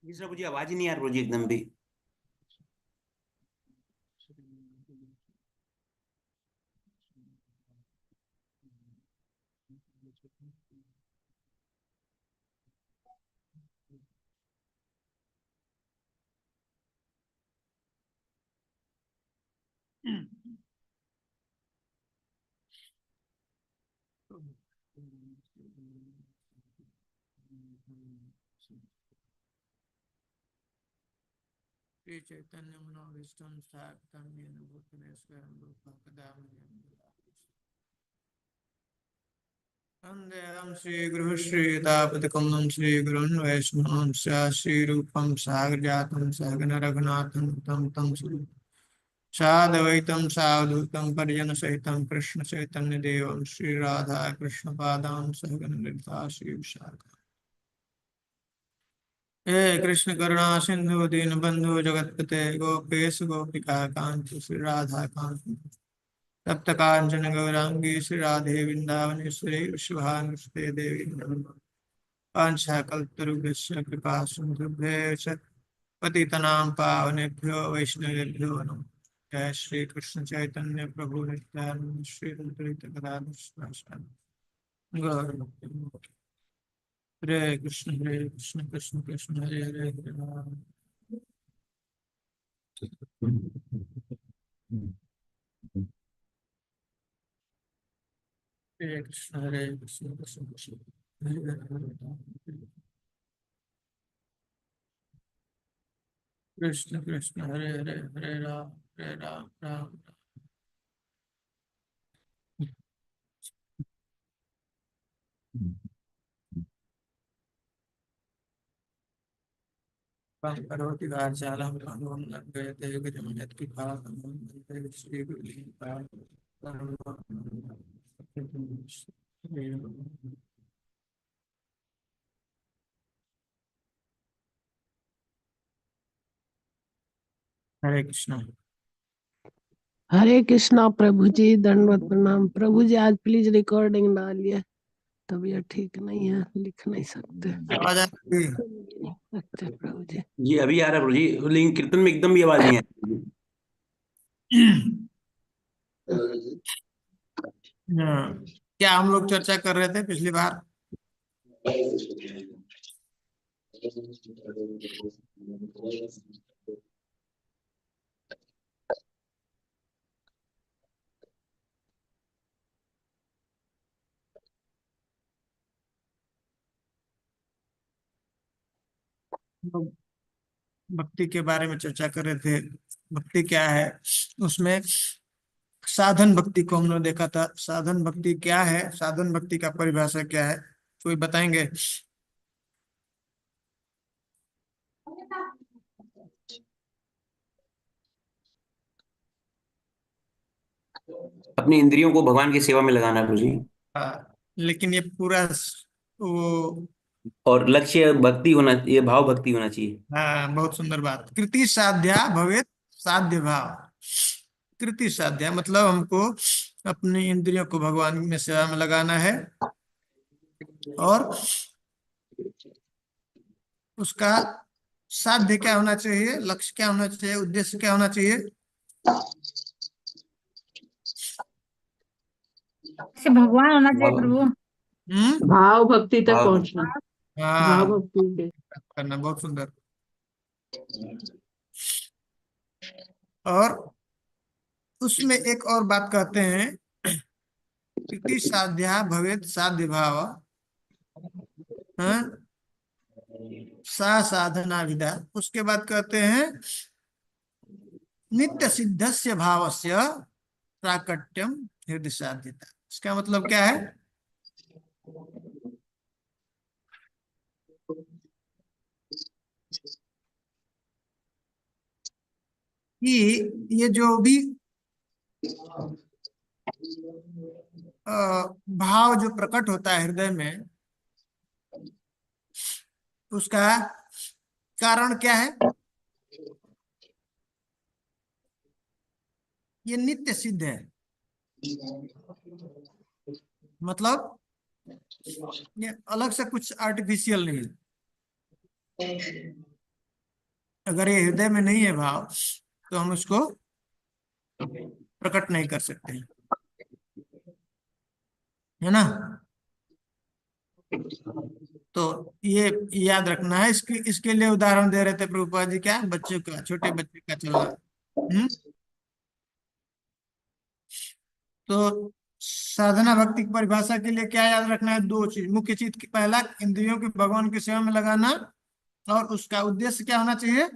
तीसरा मुझे आवाज ही नहीं आ रही एकदम भी। श्री चैतन्य मनोभीष्टं स्थापितं येन भूतले स्वयं रूपः कदा मह्यं ददाति। वन्देऽहं श्रीगुरुः श्रीयुतापतिकमलं श्रीगुरुन् वैष्णवंश्च श्रीरूपं साग्रजातं सहगण रघुनाथं तं साद्वैतं सावधूतं परिजनसहितं कृष्णचैतन्यदेवं श्रीराधा कृष्णपादां सहगण ललिता श्रीविशाखा। हे कृष्ण करुणा सिंधु दीनबंधु जगतपते गोपेश गोपिका कांत श्री राधा कांत तप्त कांचन गौरांगी श्री राधे वृंदावनेश्वरी शुभानुष्ठे देवी पांचाकल्पतरुभ्यश्च कृपा सिन्धुभ्यश्च पतितनां पावनेभ्यो वैष्णवेभ्यो नमः। जय श्री कृष्ण चैतन्य प्रभु नित्यानंद श्री अद्वैत गदाधर श्रीवासादि गौर। हरे कृष्ण कृष्ण कृष्ण हरे हरे हरे राम। हरे कृष्ण कृष्ण कृष्ण हरे हरे हरे राम। कृष्ण कृष्ण हरे हरे हरे राम राम। करोति वाचालं मनों लभ्यते गजमुनित् कृपां श्री गुरुलिंगाय हरे कृष्ण। हरे कृष्णा प्रभु जी, दंडवत प्रणाम। प्रभु जी आज प्लीज रिकॉर्डिंग डालिए, तबीयत ठीक नहीं है, लिख नहीं सकते। आवाज आ रही है? सकते प्रभु जी। जी अभी आ रहा है प्रभु जी, लेकिन कीर्तन में एकदम भी आवाज नहीं आ रही। हाँ, क्या हम लोग चर्चा कर रहे थे पिछली बार? भक्ति के बारे में चर्चा कर रहे थे। भक्ति क्या है, उसमें साधन भक्ति को हमने देखा था। साधन भक्ति क्या है, साधन भक्ति का परिभाषा क्या है, कोई बताएंगे? अपनी इंद्रियों को भगवान की सेवा में लगाना प्रभु जी। हाँ, लेकिन ये पूरा वो, और लक्ष्य भक्ति होना, ये भाव भक्ति होना चाहिए। हाँ बहुत सुंदर बात। कृति साध्या भवेत साध्य भाव। कृति साध्या मतलब हमको अपनी इंद्रियों को भगवान में सेवा में लगाना है, और उसका साध्य क्या होना चाहिए, लक्ष्य क्या होना चाहिए, उद्देश्य क्या होना चाहिए? से भगवान होना चाहिए प्रभु। भाव भक्ति तक भाव पहुंचना। भाव हाँ, भक्ति के करना बहुत सुंदर। और उसमें एक और बात कहते हैं, कृति साध्या भवेत साध्य भाव, हाँ? सा साधना विदा। उसके बाद कहते हैं नित्य सिद्धस्य भावस्य प्राकट्यम हृदय साध्यता। इसका मतलब क्या है? कि ये जो भी भाव जो प्रकट होता है हृदय में, उसका कारण क्या है? ये नित्य सिद्ध है। मतलब ये अलग से कुछ आर्टिफिशियल नहीं है। अगर ये हृदय में नहीं है भाव, तो हम उसको प्रकट नहीं कर सकते हैं, है ना। तो ये याद रखना है। इसके लिए उदाहरण दे रहे थे प्रभुपाद जी, क्या बच्चों का, छोटे बच्चे का चलना। तो साधना भक्ति की परिभाषा के लिए क्या याद रखना है? दो चीज मुख्य चीज की। पहला, इंद्रियों को भगवान की सेवा में लगाना, और उसका उद्देश्य क्या होना चाहिए?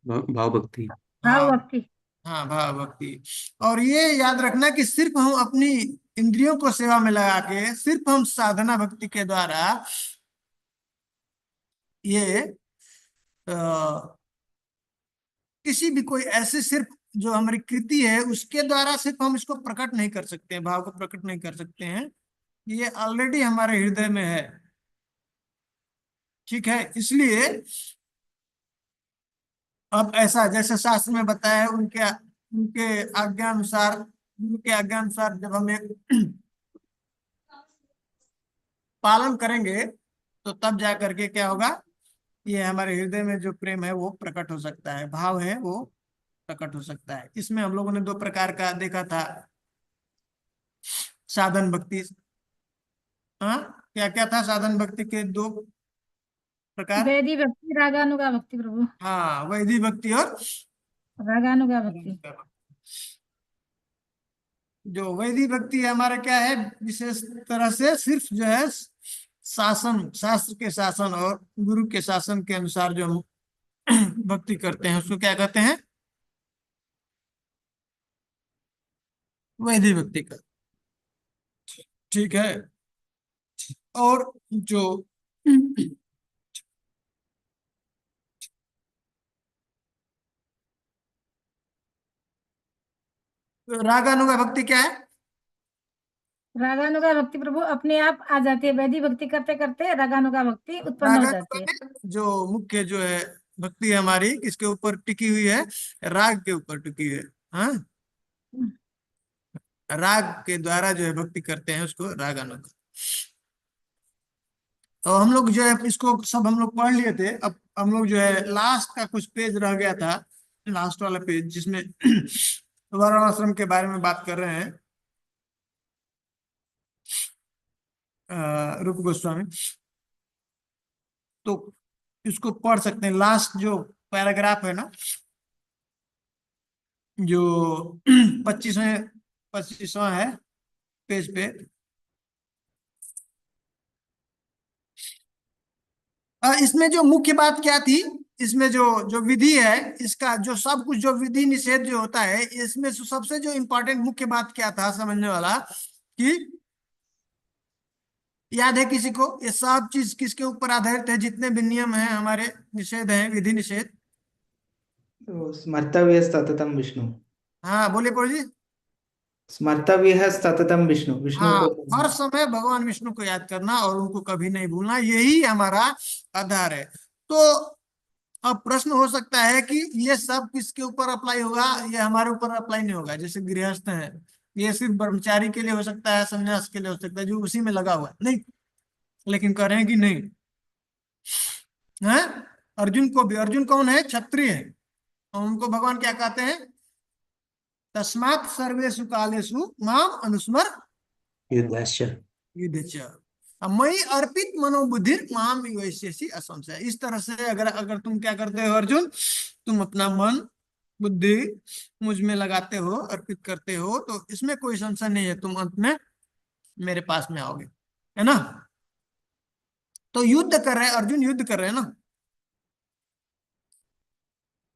भाव भक्ति। भाव हाँ, भक्ति। हाँ, भाव भक्ति। और ये याद रखना कि सिर्फ हम अपनी इंद्रियों को सेवा में लगा के, सिर्फ हम साधना भक्ति के द्वारा ये किसी भी कोई ऐसे सिर्फ जो हमारी कृति है उसके द्वारा सिर्फ हम इसको प्रकट नहीं कर सकते हैं, भाव को प्रकट नहीं कर सकते हैं। ये ऑलरेडी हमारे हृदय में है। ठीक है, इसलिए अब ऐसा जैसे शास्त्र में बताया है, उनके उनके आज्ञानुसार, उनके आज्ञानुसार जब हम एक पालन करेंगे, तो तब जा करके क्या होगा? ये हमारे हृदय में जो प्रेम है वो प्रकट हो सकता है, भाव है वो प्रकट हो सकता है। इसमें हम लोगों ने दो प्रकार का देखा था, साधन भक्ति। हाँ, क्या क्या था साधन भक्ति के दो प्रकार? वैदिक भक्ति, रागानुगा भक्ति प्रभु। हाँ, वैदिक भक्ति और रागानुगा भक्ति। जो वैदिक भक्ति है हमारा क्या है? विशेष तरह से सिर्फ जो है शासन, शास्त्र के शासन और गुरु के शासन के अनुसार जो हम भक्ति करते हैं उसको क्या कहते हैं? वैदिक भक्ति का। ठीक है। और जो रागानुगा भक्ति क्या है? रागानुगा भक्ति प्रभु अपने आप आ जाती है, वैदिक भक्ति करते करते रागानुगा भक्ति उत्पन्न हो रागानुगा जाती है। में जो मुख्य जो है भक्ति है हमारी किसके ऊपर टिकी हुई है? राग के ऊपर टिकी है। हाँ, राग के द्वारा जो है भक्ति करते हैं उसको रागानुगा। तो हम लोग जो है इसको सब हम लोग पढ़ लिए थे। अब हम लोग जो है लास्ट का कुछ पेज रह गया था, लास्ट वाला पेज जिसमें वर्णाश्रम के बारे में बात कर रहे हैं रूप गोस्वामी। तो इसको पढ़ सकते हैं। लास्ट जो पैराग्राफ है ना, जो 25वां है पेज पे। इसमें जो मुख्य बात क्या थी, इसमें जो जो विधि है, इसका जो सब कुछ जो विधि निषेध जो होता है, इसमें सबसे जो इम्पोर्टेंट मुख्य बात क्या था समझने वाला, कि याद है किसी को? ये सब चीज किसके ऊपर आधारित है? जितने भी नियम हैं हमारे, निषेध हैं, विधि निषेध। तो स्मर्तव्य सततम विष्णु। हाँ, बोलिए प्रभु जी। स्मर्तव्य सततम विष्णु, विष्णु हाँ, को हर समय भगवान विष्णु को याद करना और उनको कभी नहीं भूलना, यही हमारा आधार है। तो अब प्रश्न हो सकता है कि ये सब किसके ऊपर अप्लाई होगा? ये हमारे ऊपर अप्लाई नहीं होगा। जैसे गृहस्थ है, ये सिर्फ ब्रह्मचारी के लिए हो सकता है, संन्यास के लिए हो सकता है, जो उसी में लगा हुआ है। नहीं, लेकिन कह रहे हैं कि नहीं है। अर्जुन को भी, अर्जुन कौन है? क्षत्रिय है, और उनको भगवान क्या कहते हैं? तस्मात् सर्वेषु कालेषु माम अनुस्मर युद्धश्च। युद्धच मयि अर्पित मनोबुद्धि माम युष्यसि असंशय। इस तरह से अगर अगर तुम क्या करते हो अर्जुन, तुम अपना मन बुद्धि मुझ में लगाते हो, अर्पित करते हो, तो इसमें कोई संशय नहीं है, तुम अंत में मेरे पास में आओगे, है ना। तो युद्ध कर रहे हैं अर्जुन, युद्ध कर रहे हैं ना।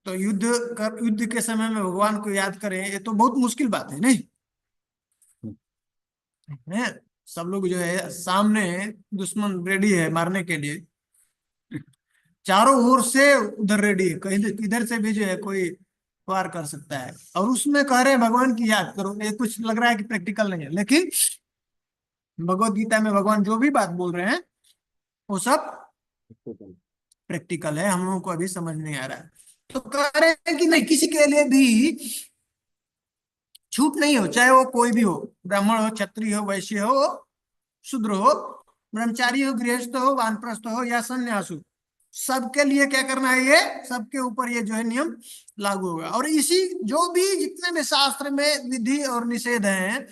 तो युद्ध के समय में भगवान को याद करें, ये तो बहुत मुश्किल बात है नहीं? हैं, सब लोग जो है सामने, दुश्मन रेडी है मारने के लिए, चारों ओर से उधर रेडी है, कहीं इधर से भी जो है कोई वार कर सकता है, और उसमें कह रहे हैं भगवान की याद करो। ये कुछ लग रहा है कि प्रैक्टिकल नहीं है, लेकिन भगवत गीता में भगवान जो भी बात बोल रहे हैं वो सब प्रैक्टिकल है, हम लोगों को अभी समझ नहीं आ रहा है। तो कह रहे हैं कि नहीं, किसी के लिए भी छूट नहीं हो, चाहे वो कोई भी हो, ब्राह्मण हो, क्षत्रिय हो, वैश्य हो, शूद्र हो, ब्रह्मचारी हो, गृहस्थ हो, वानप्रस्थ हो या सन्यास हो, सबके लिए क्या करना है, ये सबके ऊपर ये जो है नियम लागू होगा। और इसी जो भी जितने भी शास्त्र में विधि और निषेध हैं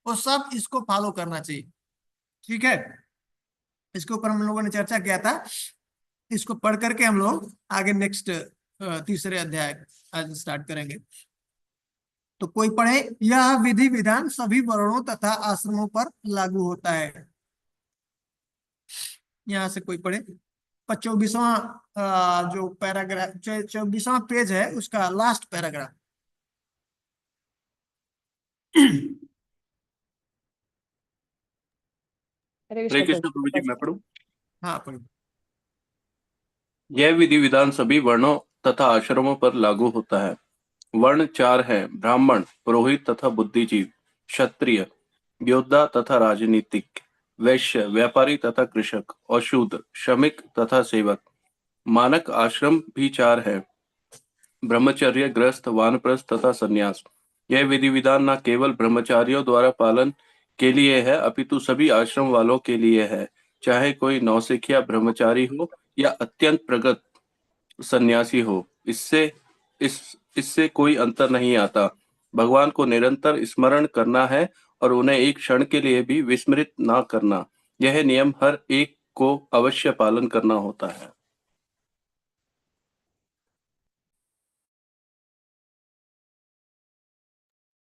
वो सब इसको फॉलो करना चाहिए। ठीक है, इसके ऊपर हम लोगों ने चर्चा किया था। इसको पढ़ करके हम लोग आगे नेक्स्ट तीसरे अध्याय आज स्टार्ट करेंगे। तो कोई पढ़े, यह विधि विधान सभी वर्णों तथा आश्रमों पर लागू होता है। यहाँ से कोई पढ़े 24वां जो पैराग्राफ, 24वां पेज है उसका लास्ट पैराग्राफ। हरे कृष्ण प्रभु जी, मैं पढ़ूं। हाँ पढ़ो। यह विधि विधान सभी वर्णों तथा आश्रमों पर लागू होता है। वर्ण 4 हैं: ब्राह्मण, पुरोहित तथा बुद्धिजीव, क्षत्रिय, योद्धा तथा राजनीतिक, वैश्य, व्यापारी तथा कृषक, और शूद्र, श्रमिक तथा सेवक। मानक आश्रम भी 4 हैं: ब्रह्मचर्य, गृहस्थ, वानप्रस्थ तथा संन्यास। यह विधि विधान न केवल ब्रह्मचारियों द्वारा पालन के लिए है, अपितु सभी आश्रम वालों के लिए है, चाहे कोई नौसिखिया ब्रह्मचारी हो या अत्यंत प्रगत सन्यासी हो। इससे कोई अंतर नहीं आता। भगवान को निरंतर स्मरण करना है और उन्हें एक क्षण के लिए भी विस्मृत ना करना। यह नियम हर एक को अवश्य पालन करना होता है।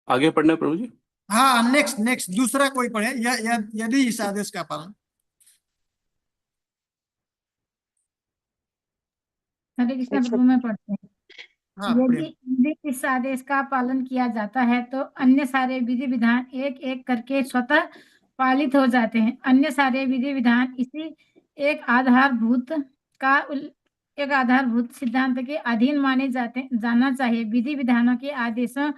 आगे पढ़ने प्रभु जी। हाँ, नेक्स्ट नेक्स्ट दूसरा कोई पढ़े, यदि इस आदेश का पालन। हरे कृष्ण प्रभु में पढ़ते हैं। हाँ यदि पढ़िए। यदि इस आदेश का पालन किया जाता है तो अन्य सारे विधि विधान एक एक करके स्वतः पालित हो जाते हैं। अन्य सारे विधि विधान इसी एक आधारभूत का एक आधारभूत सिद्धांत के अधीन माने जाना चाहिए। विधि विधानों के आदेशों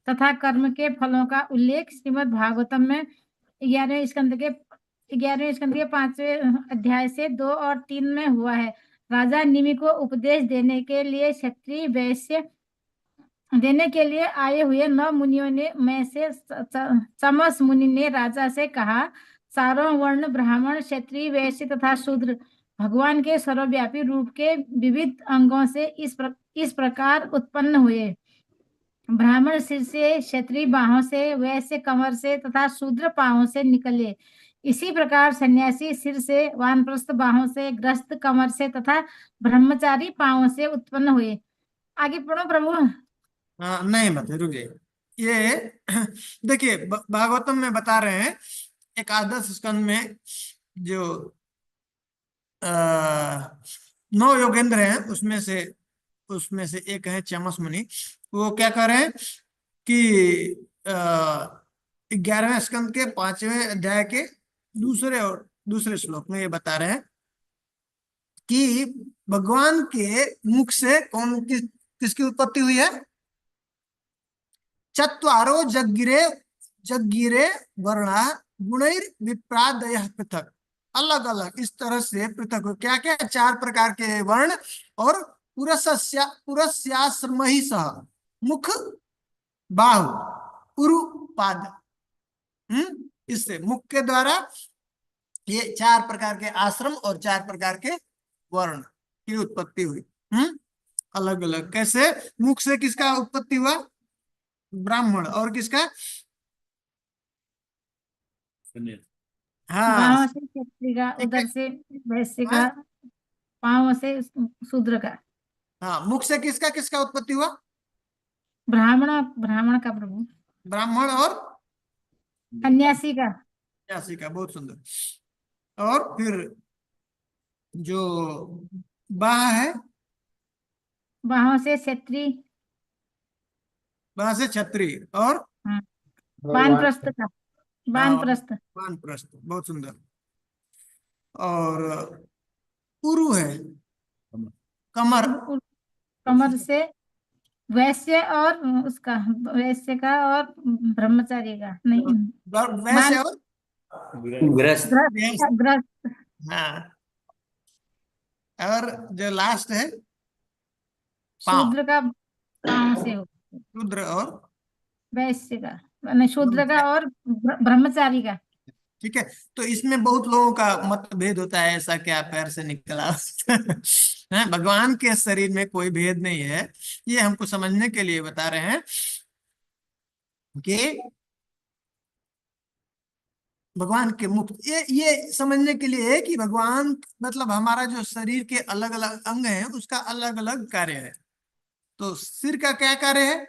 तथा कर्म के फलों का उल्लेख श्रीमद् भागवतम में 11वें स्कंद के 5वें अध्याय से 2 और 3 में हुआ है। राजा निमि को उपदेश देने के लिए क्षत्रिय वैश्य देने के लिए आए हुए 9 मुनियों ने में से चमस मुनि ने राजा से कहा, चारों वर्ण ब्राह्मण, क्षत्रिय, वैश्य तथा शूद्र भगवान के सर्वव्यापी रूप के विविध अंगों से इस प्रकार उत्पन्न हुए। ब्राह्मण सिर से, क्षत्रिय बाहों से, वैश्य कमर से तथा शूद्र पांवों से निकले। इसी प्रकार सन्यासी सिर से, वानप्रस्थ बाहों से, ग्रस्त कमर से तथा ब्रह्मचारी पांवों से उत्पन्न हुए। आगे पढ़ो प्रभु। हाँ नहीं मत रुकिए, ये देखिए भागवतम में बता रहे हैं एकादश स्कंद में जो 9 योगेंद्र हैं उसमें से एक है चमस मुनि। वो क्या कह रहे हैं कि 11वें स्कंद के 5वें अध्याय के दूसरे श्लोक में ये बता रहे हैं कि भगवान के मुख से किसकी उत्पत्ति हुई है? चत्वारो जग्गिरे वर्णा गुणैर विप्रादयः पृथक। अलग अलग इस तरह से पृथक हो। क्या क्या? 4 प्रकार के वर्ण और पुरस्याश्रम ही सह मुख, बाहु, उरु, पाद। इससे मुख के द्वारा ये 4 प्रकार के आश्रम और 4 प्रकार के वर्ण की उत्पत्ति हुई। अलग अलग कैसे? मुख से किसका उत्पत्ति हुआ? ब्राह्मण। और किसका? हाँ बाहों से क्षत्रिय का, उदर से वैश्य का, पांवों से शूद्र का। हाँ, मुख से किसका किसका उत्पत्ति हुआ? ब्राह्मण का प्रभु। ब्राह्मण और सन्यासी का। सन्यासी का। बहुत सुंदर। और फिर जो बाह है, बाहों से क्षत्रिय, बाह से क्षत्रिय और वानप्रस्थ का। वानप्रस्थ। वानप्रस्थ, बहुत सुंदर। और ऊरु है कमर। कमर से वैश्य और उसका, वैश्य का और ब्रह्मचारी का नहीं, वैसे मान और ग्रस्त। व्यस्त। ग्रस्त। हाँ, और जो लास्ट है पांव। शूद्र का पांव से हो, रुद्र और वैश्य का नहीं, शूद्र का और ब्रह्मचारी का। ठीक है। तो इसमें बहुत लोगों का मतभेद होता है, ऐसा क्या पैर से निकला है। भगवान के शरीर में कोई भेद नहीं है। ये हमको समझने के लिए बता रहे हैं कि भगवान के मुख, ये समझने के लिए है कि भगवान मतलब हमारा जो शरीर के अलग अलग अंग हैं उसका अलग अलग कार्य है। तो सिर का क्या कार्य है?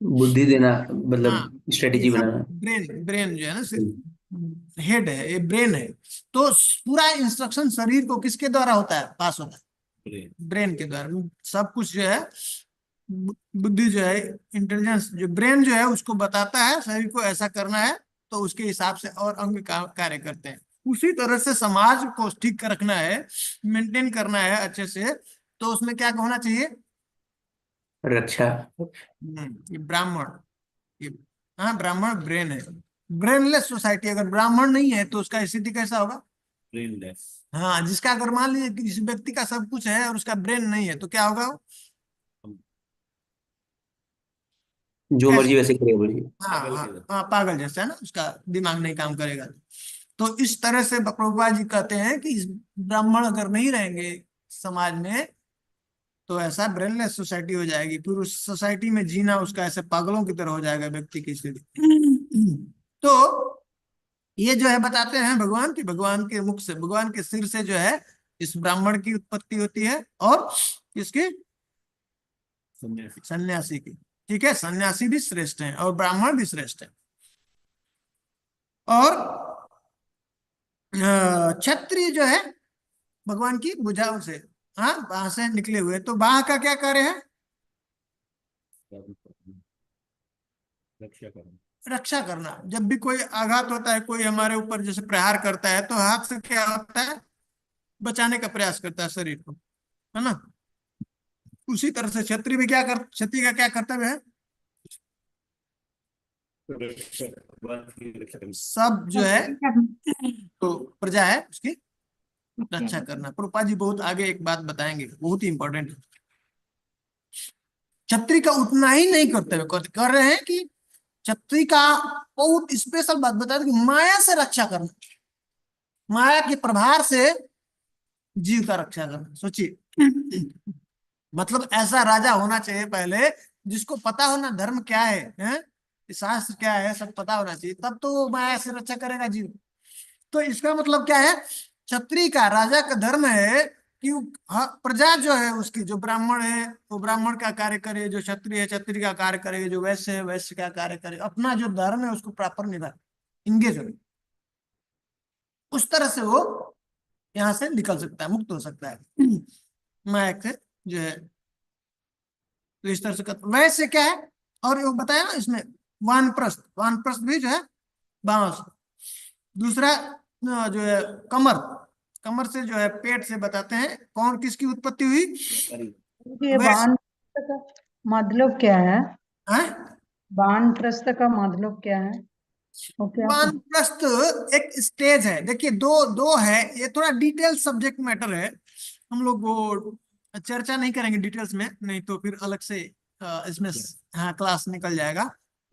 बुद्धि देना, हाँ, मतलब ये स्ट्रेटेजी सब बनाना। ब्रेन, ब्रेन जो है ना, सिर हेड है, ये ब्रेन है। तो पूरा इंस्ट्रक्शन शरीर को किसके द्वारा होता है, पास होता है? ब्रेन के द्वारा। सब कुछ जो है, बुद्धि जो है, इंटेलिजेंस जो ब्रेन जो है उसको बताता है शरीर को ऐसा करना है, तो उसके हिसाब से और अंग कार्य करते हैं। उसी तरह से समाज को ठीक रखना है, मेंटेन करना है अच्छे से, तो उसमें क्या होना चाहिए? रक्षा। ये ब्राह्मण, ये, हाँ, ब्राह्मण ब्रेन है। ब्रेनलेस सोसाइटी, अगर ब्राह्मण नहीं है तो उसका स्थिति कैसा होगा? ब्रेनलेस। हाँ, जिसका अगर मान लीजिए कि जिस व्यक्ति का सब कुछ है और उसका ब्रेन नहीं है तो क्या होगा वो? जो कैसे? मर्जी वैसे करे, बोलिए। हाँ हाँ हाँ, पागल जैसा है ना, उसका दिमाग नहीं काम करेगा। तो इस तरह से प्रभुपाद जी कहते हैं कि इस ब्राह्मण अगर नहीं रहेंगे समाज में तो ऐसा ब्रेनलेस सोसाइटी हो जाएगी, फिर उस सोसाइटी में जीना उसका ऐसे पागलों की तरह हो जाएगा व्यक्ति की स्थिति। तो ये जो है बताते हैं भगवान की, भगवान के मुख से, भगवान के सिर से जो है इस ब्राह्मण की उत्पत्ति होती है और इसकी सन्यासी की। ठीक है, सन्यासी भी श्रेष्ठ हैं और ब्राह्मण भी श्रेष्ठ है। और क्षत्रिय जो है भगवान की भुजाओं से, हाँ, बाह से निकले हुए। तो बाह का क्या कार्य है? रक्षा करना। जब भी कोई आघात होता है, कोई हमारे ऊपर जैसे प्रहार करता है, तो हाथ से क्या होता है? बचाने का प्रयास करता है शरीर को, है ना। उसी तरह से क्षत्रिय भी क्षत्रिय का क्या कर्तव्य है? सब जो है, तो प्रजा है उसकी रक्षा करना। प्रभुपाद जी बहुत आगे एक बात बताएंगे, बहुत ही इंपॉर्टेंट है। क्षत्रिय का उतना ही नहीं कर्तव्य कर रहे हैं कि क्षत्रिय का बहुत स्पेशल बात बता दें कि माया से रक्षा करना, माया के प्रभार से जीव का रक्षा करना। सोचिए, मतलब ऐसा राजा होना चाहिए पहले जिसको पता हो ना धर्म क्या है, शास्त्र क्या है, सब पता होना चाहिए, तब तो वो माया से रक्षा करेगा जीव। तो इसका मतलब क्या है? क्षत्रिय का, राजा का धर्म है कि प्रजा जो है उसकी, जो ब्राह्मण है वो ब्राह्मण का कार्य करे, जो क्षत्रिय है क्षत्रिय का कार्य करे, जो वैश्य है वैश्य का कार्य करे, अपना जो धर्म है उसको प्रॉपर निभाए, इंगेज हो। उस तरह से वो यहाँ से निकल सकता है, मुक्त हो सकता है माया से जो है। तो इस तरह से वैश्य क्या है, और वो बताया ना इसमें वानप्रस्थ, वानप्रस्थ भी जो है बांस। दूसरा जो है कमर, कमर से जो है पेट से बताते हैं कौन किसकी उत्पत्ति हुई? ये वैश्य। वानप्रस्थ का मतलब क्या है? हैं? वानप्रस्थ का मतलब क्या है? वो क्या था? वानप्रस्थ एक स्टेज है। देखिए, दो दो है, ये थोड़ा डिटेल सब्जेक्ट मैटर है, हम लोग वो चर्चा नहीं करेंगे डिटेल्स में, नहीं तो फिर अलग से इसमें हाँ क्लास निकल जाएगा।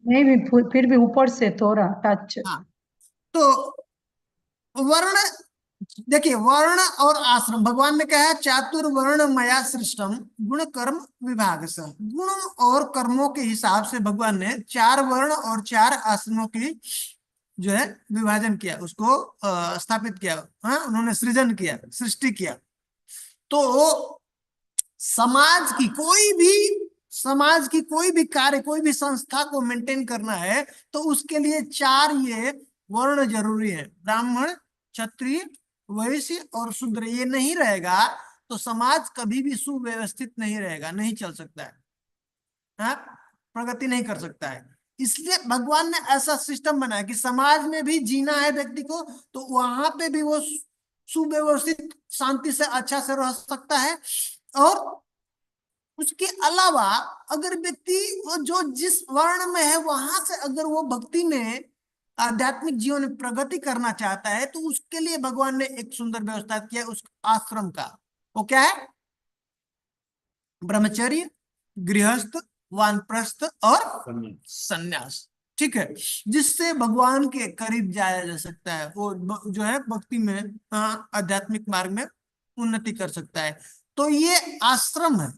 नहीं भी, फिर भी ऊपर से थोड़ा टच। हाँ, तो वर्ण, देखिए, वर्ण और आश्रम, भगवान ने कहा है चातुर्वर्ण मया सृष्टम गुण कर्म विभाग से। गुण और कर्मों के हिसाब से भगवान ने 4 वर्ण और 4 आश्रमों की जो है विभाजन किया, उसको स्थापित किया, हाँ, उन्होंने सृजन किया, सृष्टि किया। तो समाज की कोई भी कार्य, कोई भी संस्था को मेंटेन करना है तो उसके लिए 4 ये वर्ण जरूरी है, ब्राह्मण, क्षत्रिय, वैश्य और शूद्र। ये नहीं रहेगा तो समाज कभी भी सुव्यवस्थित नहीं रहेगा, नहीं चल सकता है, हाँ, प्रगति नहीं कर सकता है। इसलिए भगवान ने ऐसा सिस्टम बनाया कि समाज में भी जीना है व्यक्ति को, तो वहां पे भी वो सुव्यवस्थित शांति से अच्छा से रह सकता है। और उसके अलावा अगर व्यक्ति वो जो जिस वर्ण में है वहां से अगर वो भक्ति में आध्यात्मिक जीवन में प्रगति करना चाहता है तो उसके लिए भगवान ने एक सुंदर व्यवस्था किया उस आश्रम का। वो क्या है? ब्रह्मचर्य, गृहस्थ, वानप्रस्थ और सन्यास। ठीक है, जिससे भगवान के करीब जाया जा सकता है, वो जो है भक्ति में आध्यात्मिक मार्ग में उन्नति कर सकता है। तो ये आश्रम है,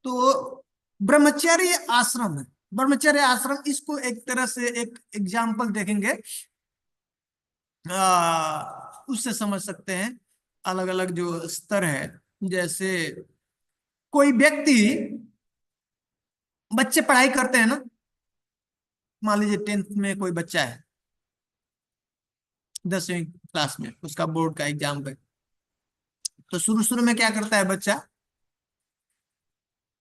तो ब्रह्मचर्य आश्रम है। ब्रह्मचर्य आश्रम, इसको एक तरह से एक एग्जाम्पल देखेंगे, उससे समझ सकते हैं अलग अलग जो स्तर है। जैसे कोई व्यक्ति, बच्चे पढ़ाई करते हैं ना, मान लीजिए 10th में कोई बच्चा है, 10वीं क्लास में, उसका बोर्ड का एग्जाम है, तो शुरू शुरू में क्या करता है बच्चा?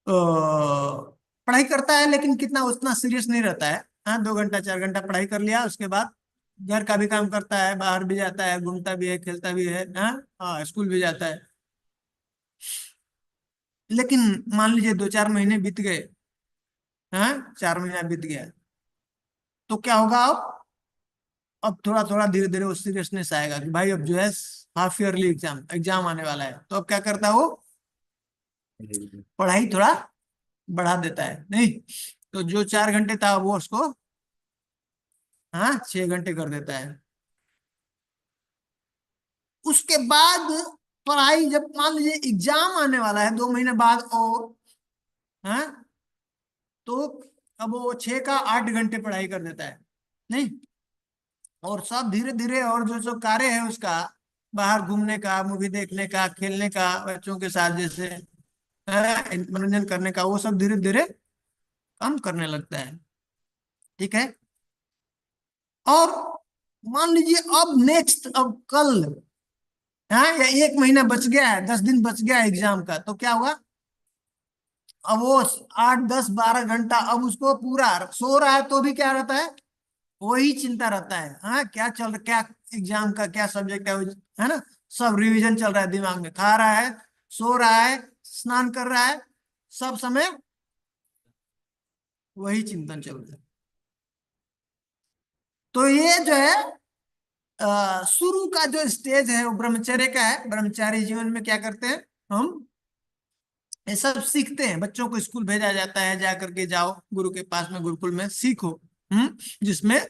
पढ़ाई करता है लेकिन कितना उतना सीरियस नहीं रहता है। हाँ, 2 घंटा 4 घंटा पढ़ाई कर लिया, उसके बाद घर का भी काम करता है, बाहर भी जाता है, घूमता भी है, खेलता भी है, हाँ, स्कूल भी जाता है। लेकिन मान लीजिए 2-4 महीने बीत गए, हाँ, 4 महीना बीत गया, तो क्या होगा? अब थोड़ा थोड़ा धीरे धीरे वो सीरियसनेस आएगा कि भाई अब जो है हाफ ईयरली एग्जाम आने वाला है। तो अब क्या करता है वो? पढ़ाई थोड़ा बढ़ा देता है, नहीं तो जो 4 घंटे था वो उसको 6 घंटे कर देता है। उसके बाद पढ़ाई, जब मान लीजिए एग्जाम आने वाला है 2 महीने बाद, और तो अब वो 6 का 8 घंटे पढ़ाई कर देता है, नहीं, और सब धीरे धीरे, और जो जो कार्य है उसका, बाहर घूमने का, मूवी देखने का, खेलने का, बच्चों के साथ जैसे मनोरंजन करने का, वो सब धीरे धीरे कम करने लगता है। ठीक है, और मान लीजिए अब नेक्स्ट, अब कल, या 1 महीना बच गया है, 10 दिन बच गया है एग्जाम का, तो क्या हुआ? अब वो 8, 10, 12 घंटा अब उसको पूरा सो रहा है तो भी क्या रहता है? वही चिंता रहता है, क्या चल रहा, क्या एग्जाम का क्या सब्जेक्ट है ना, सब रिवीजन चल रहा है दिमाग में, खा रहा है, सो रहा है, स्नान कर रहा है, सब समय वही चिंतन चल रहा है। तो ये जो है शुरू का जो स्टेज है वो ब्रह्मचर्य का है। ब्रह्मचारी जीवन में क्या करते हैं हम? ये सब सीखते हैं, बच्चों को स्कूल भेजा जाता है, जा करके जाओ गुरु के पास में, गुरुकुल में सीखो, जिसमें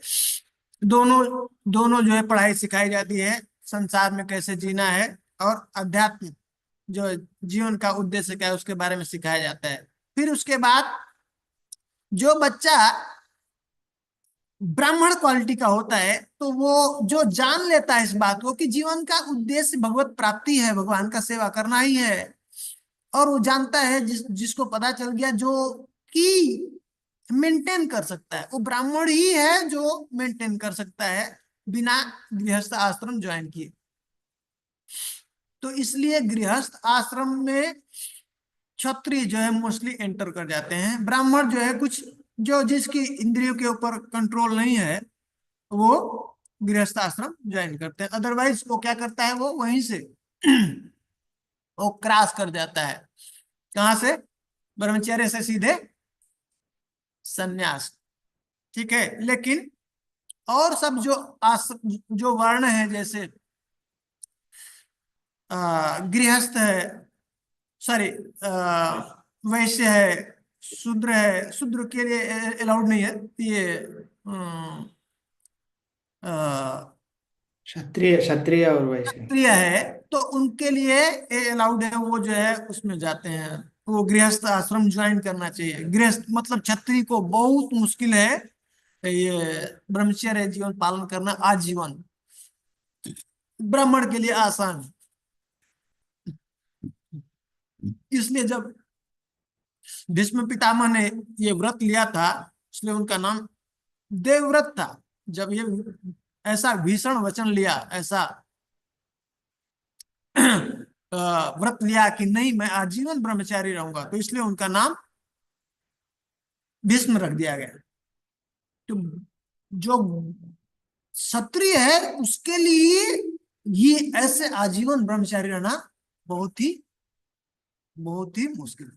दोनों दोनों जो है पढ़ाई सिखाई जाती है, संसार में कैसे जीना है, और अध्यात्म जो जीवन का उद्देश्य क्या है उसके बारे में सिखाया जाता है। फिर उसके बाद जो बच्चा ब्राह्मण क्वालिटी का होता है तो वो जो जान लेता है इस बात को कि जीवन का उद्देश्य भगवत प्राप्ति है, भगवान का सेवा करना ही है, और वो जानता है, जिसको पता चल गया, जो कि मेंटेन कर सकता है, वो ब्राह्मण ही है जो मेंटेन कर सकता है बिना गृहस्थ आश्रम ज्वाइन किए। तो इसलिए गृहस्थ आश्रम में क्षत्रिय जो है मोस्टली एंटर कर जाते हैं, ब्राह्मण जो है कुछ जो जिसकी इंद्रियों के ऊपर कंट्रोल नहीं है वो गृहस्थ आश्रम ज्वाइन करते हैं। अदरवाइज वो क्या करता है, वो वहीं से वो क्रॉस कर जाता है, कहां से? ब्रह्मचर्य से सीधे सन्यास। ठीक है, लेकिन और सब जो वर्ण है, जैसे गृहस्थ है, सॉरी, वैश्य है, शूद्र है, शूद्र के लिए अलाउड नहीं है ये, क्षत्रिय क्षत्रिय और वैश्य। क्षत्रिय है तो उनके लिए अलाउड है, वो जो है उसमें जाते हैं, वो गृहस्थ आश्रम ज्वाइन करना चाहिए। गृहस्थ मतलब क्षत्रिय को बहुत मुश्किल है ये ब्रह्मचर्य जीवन पालन करना आजीवन, ब्राह्मण के लिए आसान है। इसलिए जब भीष्म पितामह ने ये व्रत लिया था, इसलिए उनका नाम देवव्रत था। जब ये ऐसा भीषण वचन लिया, ऐसा व्रत लिया कि नहीं मैं आजीवन ब्रह्मचारी रहूंगा, तो इसलिए उनका नाम भीष्म रख दिया गया। तो जो क्षत्रिय है उसके लिए ये ऐसे आजीवन ब्रह्मचारी रहना बहुत ही मुश्किल है।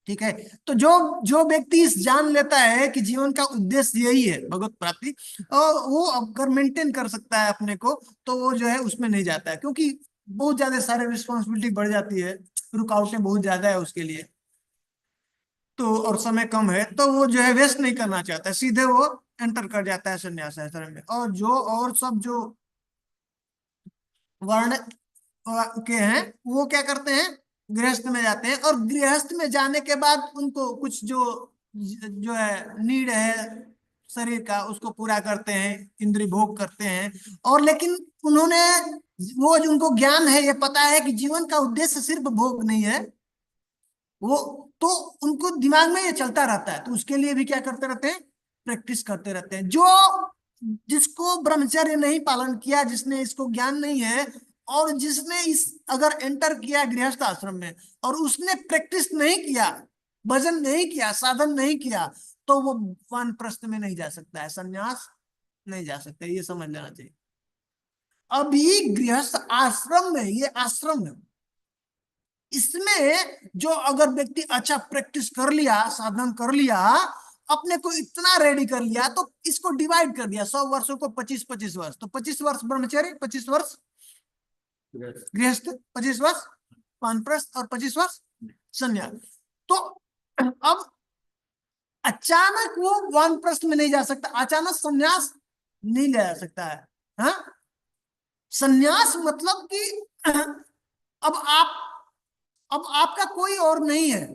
ठीक है, तो जो जो व्यक्ति इस जान लेता है कि जीवन का उद्देश्य यही है भगवत प्राप्ति, और वो अगर मेंटेन कर सकता है अपने को, तो वो जो है उसमें नहीं जाता है, क्योंकि बहुत ज्यादा सारे रिस्पॉन्सिबिलिटी बढ़ जाती है, रुकावटें बहुत ज्यादा है उसके लिए, तो और समय कम है, तो वो जो है वेस्ट नहीं करना चाहता है, सीधे वो एंटर कर जाता है संन्यास आश्रम में। और सब जो वर्ण के हैं वो क्या करते हैं, गृहस्थ में जाते हैं, और गृहस्थ में जाने के बाद उनको कुछ जो है नीड है शरीर का उसको पूरा करते हैं, इंद्रिय भोग करते हैं, और लेकिन उन्होंने वो जो उनको ज्ञान है, ये पता है कि जीवन का उद्देश्य सिर्फ भोग नहीं है, वो तो उनको दिमाग में ये चलता रहता है, तो उसके लिए भी क्या करते रहते हैं, प्रैक्टिस करते रहते हैं। जो जिसको ब्रह्मचर्य नहीं पालन किया, जिसने इसको ज्ञान नहीं है, और जिसने इस अगर एंटर किया गृहस्थ आश्रम में और उसने प्रैक्टिस नहीं किया, भजन नहीं किया, साधन नहीं किया, तो वो वानप्रस्थ में नहीं जा सकता है, संन्यास नहीं जा सकता, ये समझ लेना चाहिए। अभी गृहस्थ आश्रम में, ये आश्रम है, इसमें जो अगर व्यक्ति अच्छा प्रैक्टिस कर लिया, साधन कर लिया, अपने को इतना रेडी कर लिया, तो इसको डिवाइड कर दिया 100 वर्षों को 25-25 वर्ष, तो 25 वर्ष ब्रह्मचर्य, 25 वर्ष गृहस्थ, 25 वर्ष वानप्रस्थ और 25 वर्ष संन्यास। तो अब अचानक वो वानप्रस्थ में नहीं जा सकता, अचानक संन्यास नहीं ले जा सकता है। हाँ, संन्यास मतलब कि अब आपका कोई और नहीं है,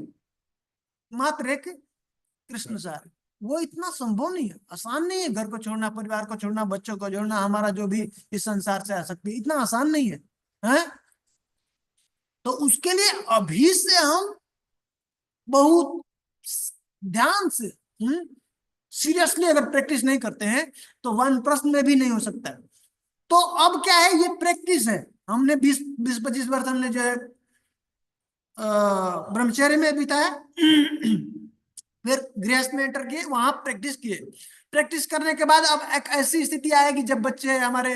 मात्र एक कृष्ण सार। वो इतना संभव नहीं है, आसान नहीं है, घर को छोड़ना, परिवार को छोड़ना, बच्चों को छोड़ना, हमारा जो भी इस संसार से आसक्ति, इतना आसान नहीं है, हैं? तो उसके लिए अभी से हम बहुत ध्यान से सीरियसली अगर प्रैक्टिस नहीं करते हैं, तो वानप्रस्थ में भी नहीं हो सकता है। तो अब क्या है, ये प्रैक्टिस है, हमने 20-25 वर्ष हमने जो है ब्रह्मचर्य में बिताया, फिर गृहस्थ में एंटर किए, वहां प्रैक्टिस किए, प्रैक्टिस करने के बाद अब एक ऐसी स्थिति आएगी जब बच्चे हमारे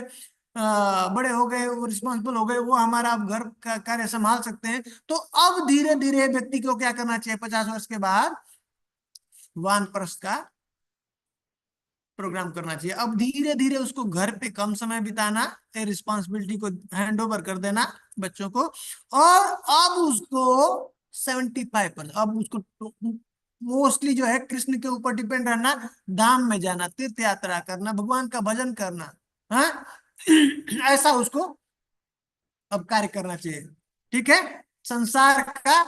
बड़े हो गए, वो रिस्पॉन्सिबल हो गए, वो हमारा अब घर का कार्य संभाल सकते हैं, तो अब धीरे धीरे व्यक्ति को क्या करना चाहिए, 50 वर्ष के बाद वानप्रस्थ का प्रोग्राम करना चाहिए। अब धीरे धीरे उसको घर पे कम समय बिताना, रिस्पॉन्सिबिलिटी को हैंड ओवर कर देना बच्चों को, और अब उसको 75%, अब उसको मोस्टली जो है कृष्ण के ऊपर डिपेंड रहना, धाम में जाना, तीर्थ यात्रा करना, भगवान का भजन करना, हाँ ऐसा उसको अब कार्य करना चाहिए। ठीक है, संसार का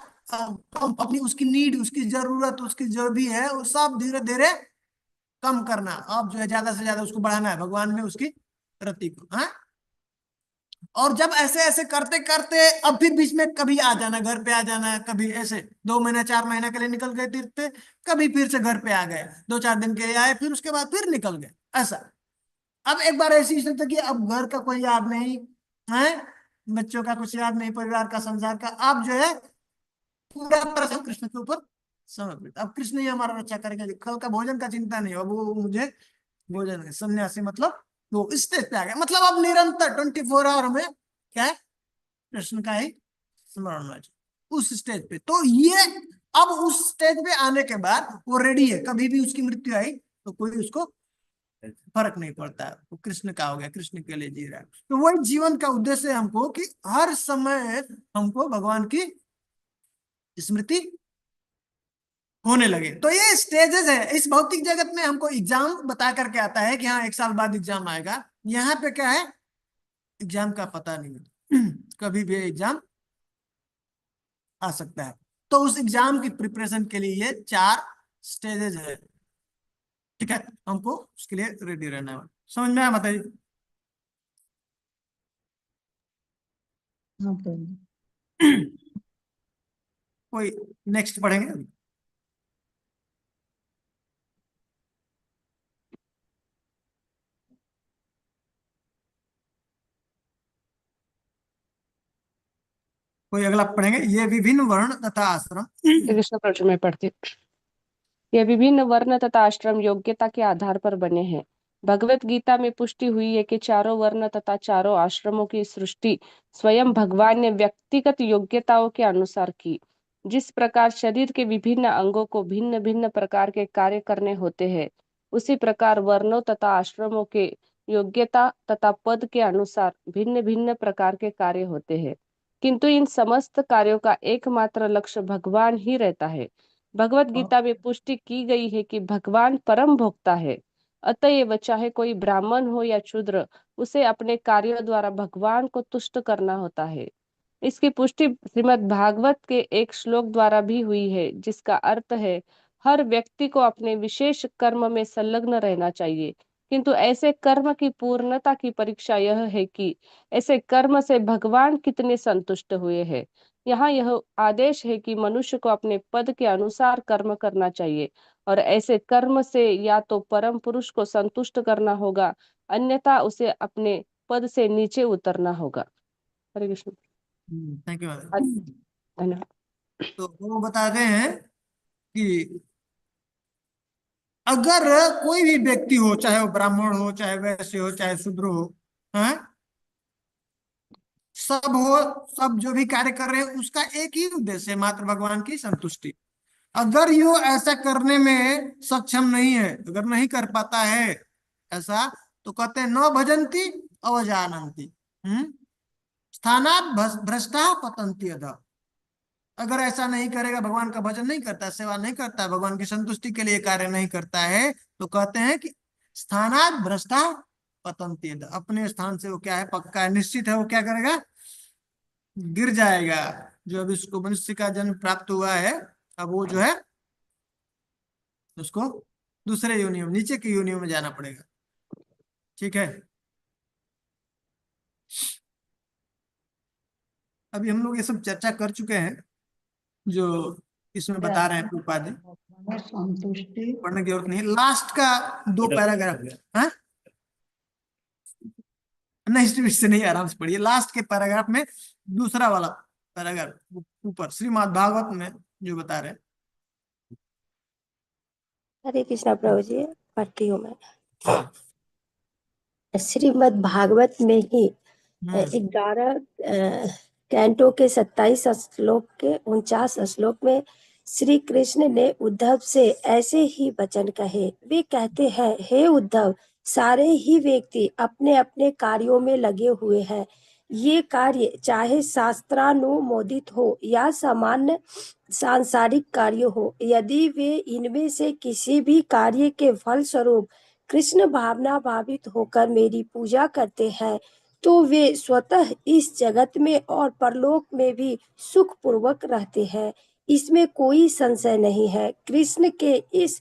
अपनी उसकी नीड, उसकी जरूरत, उसकी जो भी है वो सब धीरे धीरे कम करना, अब जो है ज्यादा से ज्यादा उसको बढ़ाना है भगवान में उसकी रति को। हाँ, और जब ऐसे ऐसे करते करते अब फिर बीच में कभी आ जाना, घर पे आ जाना, कभी ऐसे 2 महीने 4 महीने के लिए निकल गए तीर्थ पे, कभी फिर से घर पे आ गए, 2-4 दिन के लिए आए, फिर उसके बाद फिर निकल गए, ऐसा। अब एक बार ऐसी स्थिति कि अब घर का कोई याद नहीं है, बच्चों का कुछ याद नहीं, परिवार का, संसार का, अब जो है पूरा तरह से कृष्ण के ऊपर समर्पित। अब कृष्ण ही हमारा रक्षा करेंगे, कल का भोजन का चिंता नहीं, अब वो मुझे भोजन, सन्यासी मतलब वो स्टेज पे आ गया, मतलब अब निरंतर 24 आवर में क्या है, कृष्ण का ही स्मरण होना चाहिए उस स्टेज पे। तो ये अब उस स्टेज पे आने के बाद वो रेडी है, कभी भी उसकी मृत्यु आई तो कोई उसको फर्क नहीं पड़ता है, वो कृष्ण का हो गया, कृष्ण के लिए जी रहा है। तो वही जीवन का उद्देश्य है हमको, कि हर समय हमको भगवान की स्मृति होने लगे। तो ये स्टेजेस है, इस भौतिक जगत में हमको एग्जाम बता करके आता है कि हाँ 1 साल बाद एग्जाम आएगा, यहाँ पे क्या है, एग्जाम का पता नहीं कभी भी एग्जाम आ सकता है। तो उस एग्जाम की प्रिपरेशन के लिए ये 4 स्टेजेस है। ठीक है, हमको उसके लिए रेडी रहना है। समझ में आया माता जी? हाँ प्रभु। कोई नेक्स्ट पढ़ेंगे अभी? कोई अगला पढ़ेंगे, ये विभिन्न वर्ण तथा आश्रम। कृष्ण प्रश्न में पढ़ती हूँ। ये विभिन्न वर्ण तथा आश्रम योग्यता के आधार पर बने हैं। भगवत गीता में पुष्टि हुई है कि चारों वर्ण तथा चारों आश्रमों की सृष्टि स्वयं भगवान ने व्यक्तिगत योग्यताओं के अनुसार की। जिस प्रकार शरीर के विभिन्न अंगों को भिन्न भिन्न प्रकार के कार्य करने होते हैं, उसी प्रकार वर्णों तथा आश्रमों के योग्यता तथा पद के अनुसार भिन्न भिन्न प्रकार के कार्य होते हैं, किंतु इन समस्त कार्यों का एकमात्र लक्ष्य भगवान ही रहता है। भगवत गीता में पुष्टि की गई है कि भगवान परम भोक्ता है, अतएव चाहे कोई ब्राह्मण हो या शूद्र, उसे अपने कार्यों द्वारा भगवान को तुष्ट करना होता है। इसकी पुष्टि श्रीमद् भागवत के एक श्लोक द्वारा भी हुई है, जिसका अर्थ है हर व्यक्ति को अपने विशेष कर्म में संलग्न रहना चाहिए, किंतु ऐसे कर्म की पूर्णता की परीक्षा यह है कि ऐसे कर्म से भगवान कितने संतुष्ट हुए हैं। यहाँ यह आदेश है कि मनुष्य को अपने पद के अनुसार कर्म करना चाहिए और ऐसे कर्म से या तो परम पुरुष को संतुष्ट करना होगा, अन्यथा उसे अपने पद से नीचे उतरना होगा। हरे कृष्ण। Thank you. धन्यवाद। तो वो बताते हैं कि अगर कोई भी व्यक्ति हो, चाहे वो ब्राह्मण हो, चाहे वैश्य हो, चाहे शूद्र हो, हैं, सब हो, सब जो भी कार्य कर रहे हैं उसका एक ही उद्देश्य है, मात्र भगवान की संतुष्टि। अगर यो ऐसा करने में सक्षम नहीं है, अगर नहीं कर पाता है ऐसा, तो कहते हैं न भजंती अवजानंती स्थानात् भ्रष्टा पतंती अधः। अगर ऐसा नहीं करेगा, भगवान का भजन नहीं करता, सेवा नहीं करता, भगवान की संतुष्टि के लिए कार्य नहीं करता है, तो कहते हैं कि स्थानात् भ्रष्टा पतंती अधः, अपने स्थान से वो क्या है, पक्का है, निश्चित है, वो क्या करेगा, गिर जाएगा। जो अभी उसको मनुष्य का जन्म प्राप्त हुआ है, अब वो जो है उसको दूसरे योनियों, नीचे की योनियों में जाना पड़ेगा। ठीक है, अभी हम लोग ये सब चर्चा कर चुके हैं जो इसमें बता रहे हैं प्रभुपाद जी, संतुष्टि पढ़ने की जरूरत नहीं। लास्ट का 2 पैराग्राफ है, हाँ? नहीं इससे नहीं, आराम से पढ़िए। लास्ट के पैराग्राफ में दूसरा वाला पैराग्राफ ऊपर श्रीमद् भागवत में जो बता रहे हैं। हरे कृष्णा प्रभु जी, पढ़ती हूँ मैं। हाँ। श्रीमद् भागवत में ही 11 कैंटो के 27 श्लोक के 49 श्लोक में श्री कृष्ण ने उद्धव से ऐसे ही वचन कहे। वे कहते हैं, हे उद्धव, सारे ही व्यक्ति अपने अपने कार्यों में लगे हुए हैं। ये कार्य चाहे शास्त्रानुमोदित हो या सामान्य सांसारिक कार्य हो, यदि वे इनमें से किसी भी कार्य के फल स्वरूप कृष्ण भावना भावित होकर मेरी पूजा करते हैं, तो वे स्वतः इस जगत में और परलोक में भी सुख पूर्वक रहते हैं। इसमें कोई संशय नहीं है। कृष्ण के इस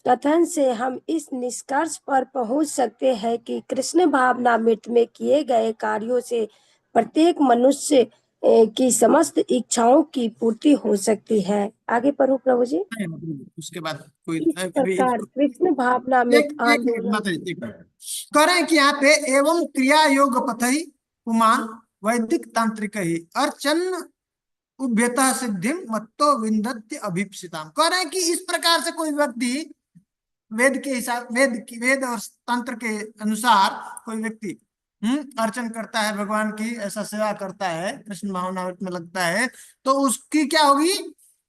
कथन से हम इस निष्कर्ष पर पहुंच सकते हैं कि कृष्ण भावनामृत में किए गए कार्यों से प्रत्येक मनुष्य की समस्त इच्छाओं की पूर्ति हो सकती है। आगे पढ़ो प्रभु जी। उसके बाद कोई इस प्रकार कृष्ण भावनामृत आंदोलन करें कि यहाँ पे एवं क्रिया योग पथई पुमान वैदिक तांत्रिक ही अर्चन उभ्यता सिद्धि मत्तो विंदत्य अभिप्सिताम। कह रहे हैं कि इस प्रकार से कोई व्यक्ति वेद के हिसाब, वेद और तंत्र के अनुसार कोई व्यक्ति अर्चन करता है भगवान की, ऐसा सेवा करता है, कृष्ण भावनामृत में लगता है, तो उसकी क्या होगी,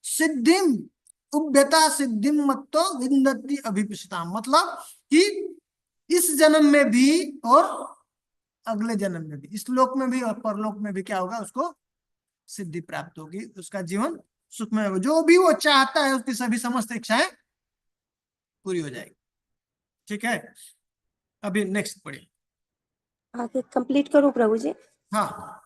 सिद्धिम उभ्यता सिद्धिम मत्तो विंदत्ति अभिप्सिताम। मतलब कि इस जन्म में भी और अगले जन्म में भी, इस लोक में भी और परलोक में भी क्या होगा, उसको सिद्धि प्राप्त होगी, उसका जीवन सुखमय होगा, जो भी वो चाहता है उसकी सभी समस्त इच्छाएं पूरी हो जाएगी। ठीक है, अभी नेक्स्ट पढ़िए। आगे कंप्लीट करूं प्रभु जी। हाँ।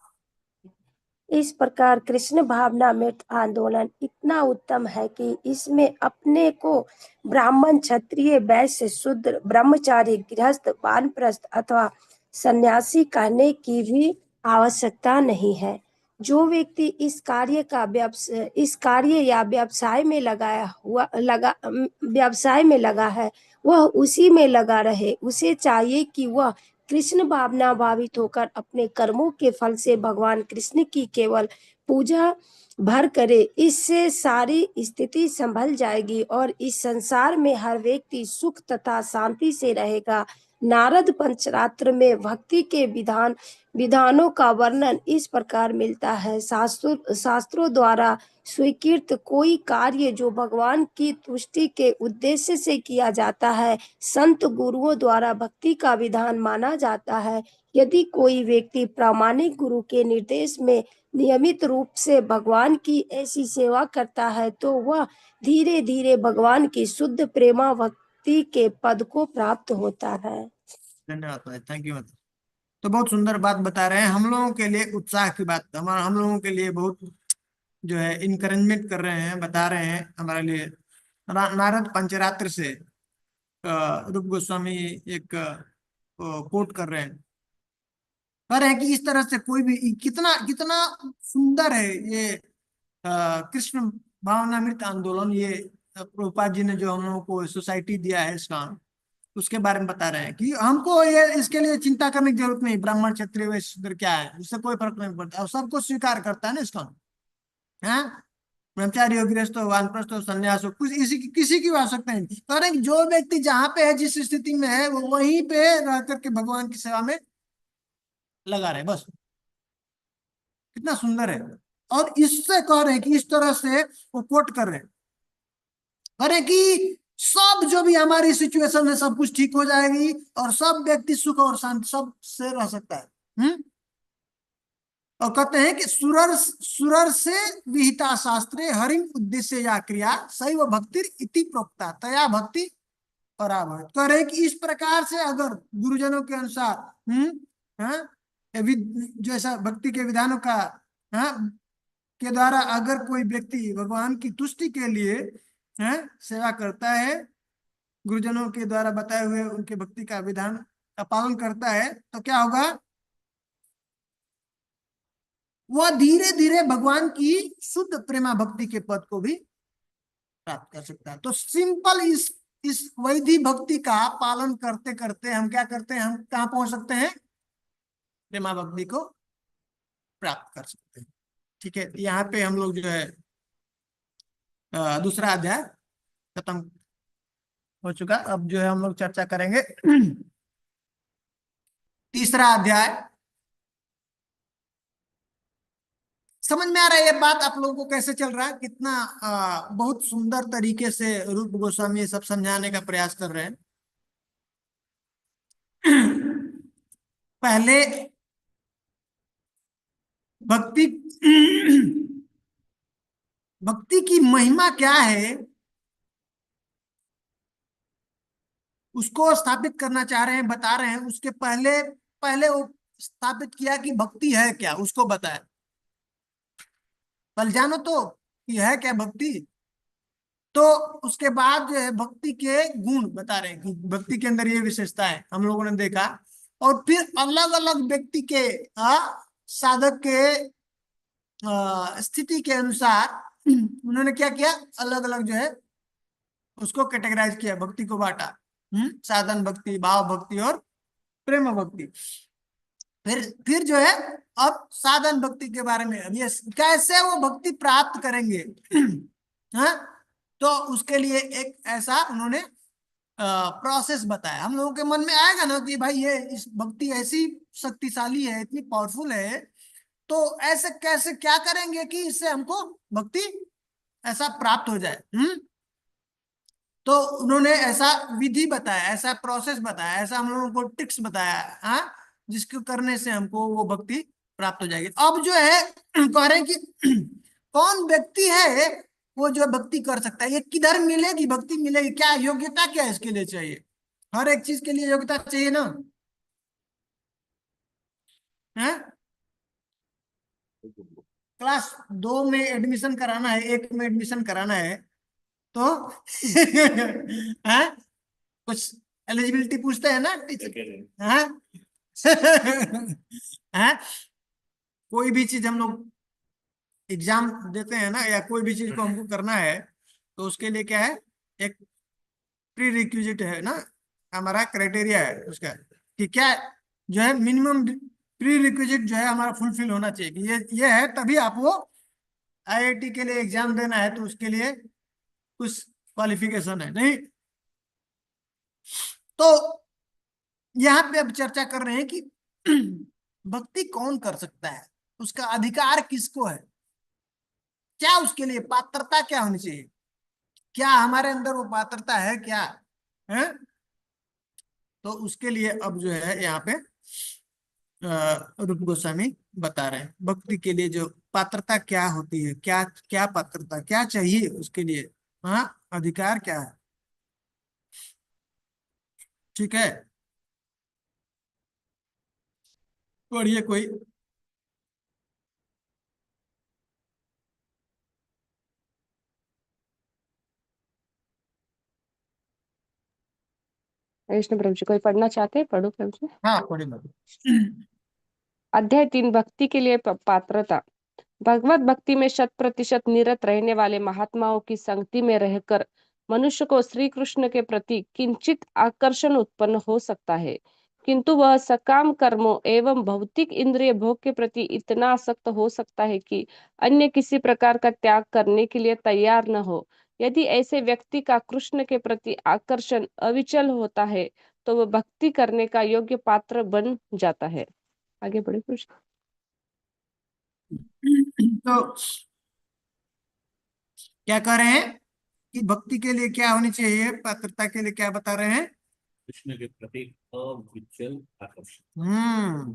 इस प्रकार कृष्ण भावनामृत आंदोलन इतना उत्तम है कि इसमें अपने को ब्राह्मण, क्षत्रिय, वैश्य, शूद्र, ब्रह्मचारी, गृहस्थ, वानप्रस्थ अथवा सन्यासी कहने की भी आवश्यकता नहीं है। जो व्यक्ति इस कार्य या व्यवसाय में लगा है, वह उसी में लगा रहे। उसे चाहिए कि वह कृष्ण भावना भावित होकर अपने कर्मों के फल से भगवान कृष्ण की केवल पूजा भर करे, इससे सारी स्थिति संभल जाएगी और इस संसार में हर व्यक्ति सुख तथा शांति से रहेगा। नारद पंचरात्र में भक्ति के विधानों का वर्णन इस प्रकार मिलता है। शास्त्रों द्वारा स्वीकृत कोई कार्य जो भगवान की तुष्टि के उद्देश्य से किया जाता है, संत गुरुओं द्वारा भक्ति का विधान माना जाता है। यदि कोई व्यक्ति प्रामाणिक गुरु के निर्देश में नियमित रूप से भगवान की ऐसी सेवा करता है तो वह धीरे धीरे भगवान की शुद्ध प्रेमा भक्ति के पद को प्राप्त होता है। धन्यवाद, थैंक यू। तो बहुत सुंदर बात बता रहे हैं, हम लोगों के लिए उत्साह की बात, हम लोगों के लिए बहुत जो है इनकरेजमेंट कर रहे हैं, बता रहे हैं हमारे लिए। नारद पंचरात्र से रूप गोस्वामी एक कोट कर रहे हैं, कह रहे हैं कि इस तरह से कोई भी कितना कितना सुंदर है ये कृष्ण भावनामृत आंदोलन। ये प्रभुपाद जी ने जो हम लोगों को सोसाइटी दिया है इस्लाम, उसके बारे में बता रहे हैं कि हमको ये इसके लिए चिंता करने की जरूरत नहीं, ब्राह्मण क्षत्रिय वैश्य शूद्र क्या है, उससे कोई फर्क नहीं पड़ता और सबको स्वीकार करता है ना इस्लाम। हाँ, ब्रह्मचारी हो, गृहस्थ हो, वानप्रस्थ हो, संन्यास हो, कुछ किसी की आवश्यकता नहीं। कह रहे हैं कि जो व्यक्ति जहां पे है, जिस स्थिति में है, वो वहीं पे रह करके भगवान की सेवा में लगा रहे, बस। कितना सुंदर है। और इससे कह रहे हैं कि इस तरह से वो कोट कर रहे हैं, कह रहे हैं कि सब जो भी हमारी सिचुएशन है सब कुछ ठीक हो जाएगी और सब व्यक्ति सुख और शांति सब से रह सकता है। और कहते हैं कि सुरर से विहिता शास्त्रे हरिम उद्देश्य या क्रिया सैव भक्ति इति प्रोक्ता तया भक्ति पराभव। कह रहे हैं कि इस प्रकार से अगर गुरुजनों के अनुसार जैसा भक्ति के विधानों का के द्वारा अगर कोई व्यक्ति भगवान की तुष्टि के लिए सेवा करता है, गुरुजनों के द्वारा बताए हुए उनके भक्ति का विधान का पालन करता है, तो क्या होगा, वह धीरे धीरे भगवान की शुद्ध प्रेमा भक्ति के पद को भी प्राप्त कर सकता है। तो सिंपल इस वैधि भक्ति का पालन करते करते हम क्या करते हैं, हम कहाँ पहुंच सकते हैं, प्रेमा भक्ति को प्राप्त कर सकते हैं। ठीक है, यहाँ पे हम लोग जो है दूसरा अध्याय खत्म हो चुका। अब जो है हम लोग चर्चा करेंगे तीसरा अध्याय। समझ में आ रहा है ये बात आप लोगों को कैसे चल रहा है, कितना बहुत सुंदर तरीके से रूप गोस्वामी ये सब समझाने का प्रयास कर रहे हैं। पहले भक्ति की महिमा क्या है उसको स्थापित करना चाह रहे हैं, बता रहे हैं। उसके पहले वो स्थापित किया कि भक्ति है क्या, उसको बताया। पहले जानो तो कि है क्या भक्ति, तो उसके बाद जो है भक्ति के गुण बता रहे हैं कि भक्ति के अंदर ये विशेषता है, हम लोगों ने देखा। और फिर अलग अलग व्यक्ति के साधक के स्थिति के अनुसार उन्होंने क्या किया, अलग अलग जो है उसको कैटेगराइज किया, भक्ति को बांटा, साधन भक्ति, भाव भक्ति और प्रेम भक्ति। फिर जो है अब साधन भक्ति के बारे में, अब ये कैसे वो भक्ति प्राप्त करेंगे हाँ, तो उसके लिए एक ऐसा उन्होंने प्रोसेस बताया। हम लोगों के मन में आएगा ना कि भाई ये इस भक्ति ऐसी शक्तिशाली है, इतनी पावरफुल है, तो ऐसे कैसे क्या करेंगे कि इससे हमको भक्ति ऐसा प्राप्त हो जाए। तो उन्होंने ऐसा विधि बताया, ऐसा प्रोसेस बताया, ऐसा हम लोगों को ट्रिक्स बताया, हाँ, जिसको करने से हमको वो भक्ति प्राप्त हो जाएगी। अब जो है कह रहे हैं कि कौन व्यक्ति है वो जो भक्ति कर सकता है, ये किधर मिलेगी भक्ति मिलेगी, क्या योग्यता क्या इसके लिए चाहिए, हर एक चीज के लिए योग्यता चाहिए ना, है? क्लास 2 में एडमिशन कराना है, 1 में एडमिशन कराना है, तो है? कुछ एलिजिबिलिटी पूछते हैं ना टीचर, है? है? कोई भी चीज हम लोग एग्जाम देते हैं ना, या कोई भी चीज को हमको करना है, तो उसके लिए क्या है, एक प्री रिक्विजिट है ना, हमारा क्राइटेरिया है उसका कि क्या जो है मिनिमम प्री रिक्विजिट जो है हमारा फुलफिल होना चाहिए कि ये है, तभी आप वो आईआईटी के लिए एग्जाम देना है तो उसके लिए कुछ क्वालिफिकेशन है नहीं। तो यहाँ पे अब चर्चा कर रहे हैं कि भक्ति कौन कर सकता है, उसका अधिकार किसको है, क्या उसके लिए पात्रता क्या होनी चाहिए, क्या हमारे अंदर वो पात्रता है क्या है। तो उसके लिए अब जो है यहाँ पे रूप गोस्वामी बता रहे हैं भक्ति के लिए जो पात्रता क्या होती है, क्या क्या पात्रता क्या चाहिए उसके लिए, हाँ अधिकार क्या है। ठीक है, पढ़िए कोई। वैष्णव प्रभु जी कोई पढ़ना चाहते हैं? पढ़ो प्रभु जी। हाँ पढ़िए। अध्याय 3 भक्ति के लिए पात्रता। भगवत भक्ति में 100% निरत रहने वाले महात्माओं की संगति में रहकर मनुष्य को श्री कृष्ण के प्रति किंचित आकर्षण उत्पन्न हो सकता है, किंतु वह सकाम कर्मों एवं भौतिक इंद्रिय भोग के प्रति इतना आसक्त हो सकता है कि अन्य किसी प्रकार का त्याग करने के लिए तैयार न हो। यदि ऐसे व्यक्ति का कृष्ण के प्रति आकर्षण अविचल होता है तो वह भक्ति करने का योग्य पात्र बन जाता है। आगे बढ़े कृष्ण। तो क्या कह रहे हैं कि भक्ति के लिए क्या होनी चाहिए, पात्रता के लिए क्या बता रहे हैं? कृष्ण के प्रति अविचल आकर्षण।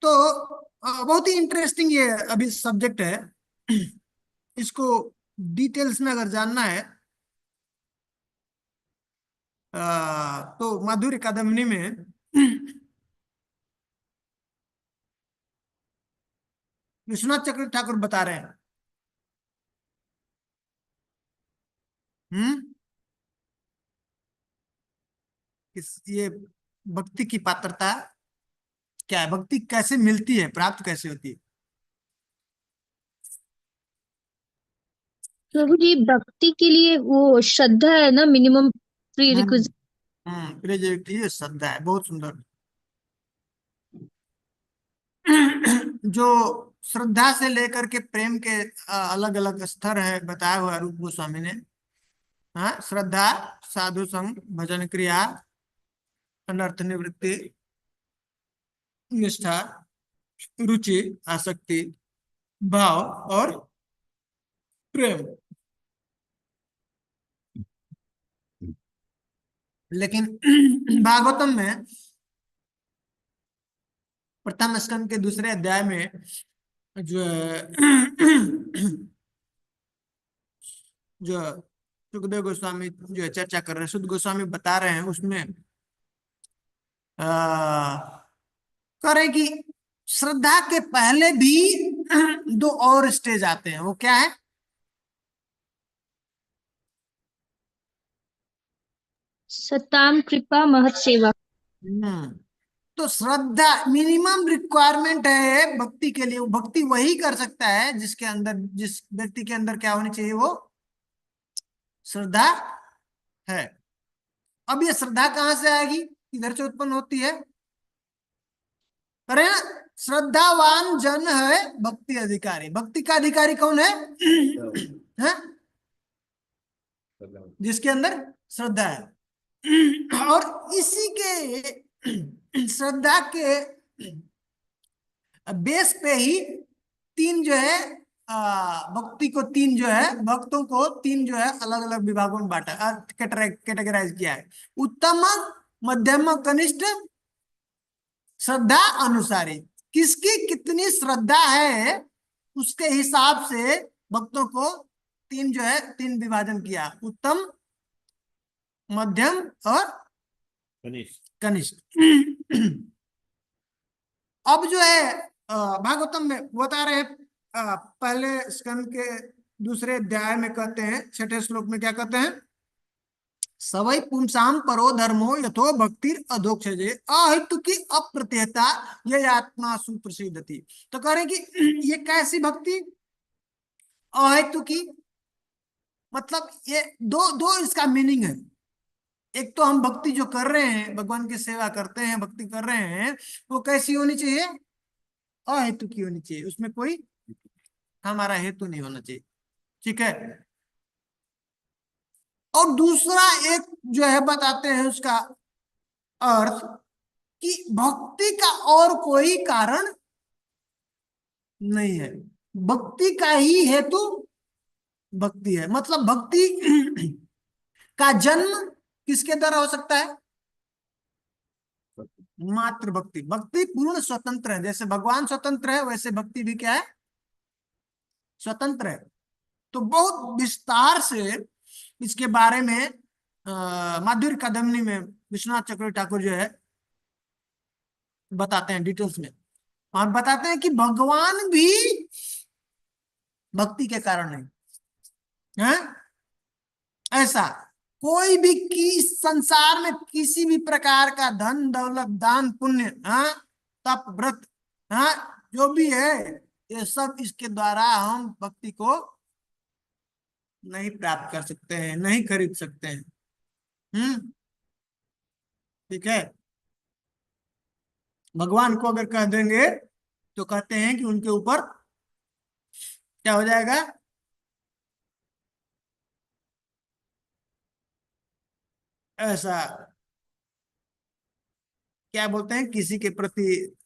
तो बहुत ही इंटरेस्टिंग ये अभी सब्जेक्ट है। इसको डिटेल्स में अगर जानना है तो माधुर्य कादम्बनी में विश्वनाथ चक्रवर्ती ठाकुर बता रहे हैं। ये भक्ति की पात्रता क्या है, भक्ति कैसे मिलती है, प्राप्त कैसे होती है। प्रभु जी भक्ति के लिए वो श्रद्धा है ना मिनिमम प्री रिक्विजिट। ये श्रद्धा है, बहुत सुंदर। जो श्रद्धा से लेकर के प्रेम के अलग अलग स्तर है बताया हुआ रूप गोस्वामी ने। हाँ, श्रद्धा, साधु संग, भजन क्रिया, अनर्थ निवृत्ति, निष्ठा, रुचि, आसक्ति, भाव और प्रेम। लेकिन भागवतम में प्रथम स्कंद के दूसरे अध्याय में जो जो सुखदेव गोस्वामी जो चर्चा कर रहे हैं, सुध गोस्वामी बता रहे हैं उसमें करें कि श्रद्धा के पहले भी दो और स्टेज आते हैं। वो क्या है? सताम कृपा महत सेवा। तो श्रद्धा मिनिमम रिक्वायरमेंट है भक्ति के लिए। वो भक्ति वही कर सकता है जिसके अंदर, जिस व्यक्ति के अंदर क्या होनी चाहिए, वो श्रद्धा है। अब ये श्रद्धा कहां से आएगी, इधर से उत्पन्न होती है। अरे श्रद्धावान जन है भक्ति अधिकारी। भक्ति का अधिकारी कौन है? है? जिसके अंदर श्रद्धा है। और इसी के श्रद्धा के बेस पे ही तीन जो है भक्ति को, तीन जो है भक्तों को तीन जो है अलग अलग विभागों में बांटा, कैटेगराइज किया है। उत्तम, मध्यम, कनिष्ठ, श्रद्धा अनुसारी। किसकी कितनी श्रद्धा है उसके हिसाब से भक्तों को तीन जो है तीन विभाजन किया, उत्तम, मध्यम और कनिष्ठ। अब जो है भागवतम में बता रहे हैं, पहले स्कंद के दूसरे अध्याय में कहते हैं, छठे श्लोक में क्या कहते हैं? सवै पुंसाम परो धर्मो यथो भक्तिर अधोक्षजे अहेतु की अप्रत्ययता ये आत्मा सुप्रसिद्धति। तो कह रहे कि ये कैसी भक्ति अहेतु की, मतलब ये दो दो इसका मीनिंग है। एक तो हम भक्ति जो कर रहे हैं, भगवान की सेवा करते हैं, भक्ति कर रहे हैं, वो कैसी होनी चाहिए? अहेतु की होनी चाहिए, उसमें कोई हमारा हेतु नहीं होना चाहिए। ठीक है। और दूसरा एक जो है बताते हैं उसका अर्थ कि भक्ति का और कोई कारण नहीं है, भक्ति का ही हेतु भक्ति है। मतलब भक्ति का जन्म किसके द्वारा हो सकता है? मात्र भक्ति। भक्ति पूर्ण स्वतंत्र है, जैसे भगवान स्वतंत्र है वैसे भक्ति भी क्या है? स्वतंत्र है। तो बहुत विस्तार से इसके बारे में माधुर्य कादम्बनी में विश्वनाथ चक्रवर्ती ठाकुर जो है बताते हैं डिटेल्स में, और बताते हैं कि भगवान भी भक्ति के कारण नहीं है। ऐसा कोई भी की संसार में किसी भी प्रकार का धन दौलत दान पुण्य तप व्रत जो भी है, ये सब इसके द्वारा हम भक्ति को नहीं प्राप्त कर सकते हैं, नहीं खरीद सकते हैं। ठीक है। भगवान को अगर कह देंगे तो कहते हैं कि उनके ऊपर क्या हो जाएगा? ऐसा क्या बोलते हैं, किसी के प्रति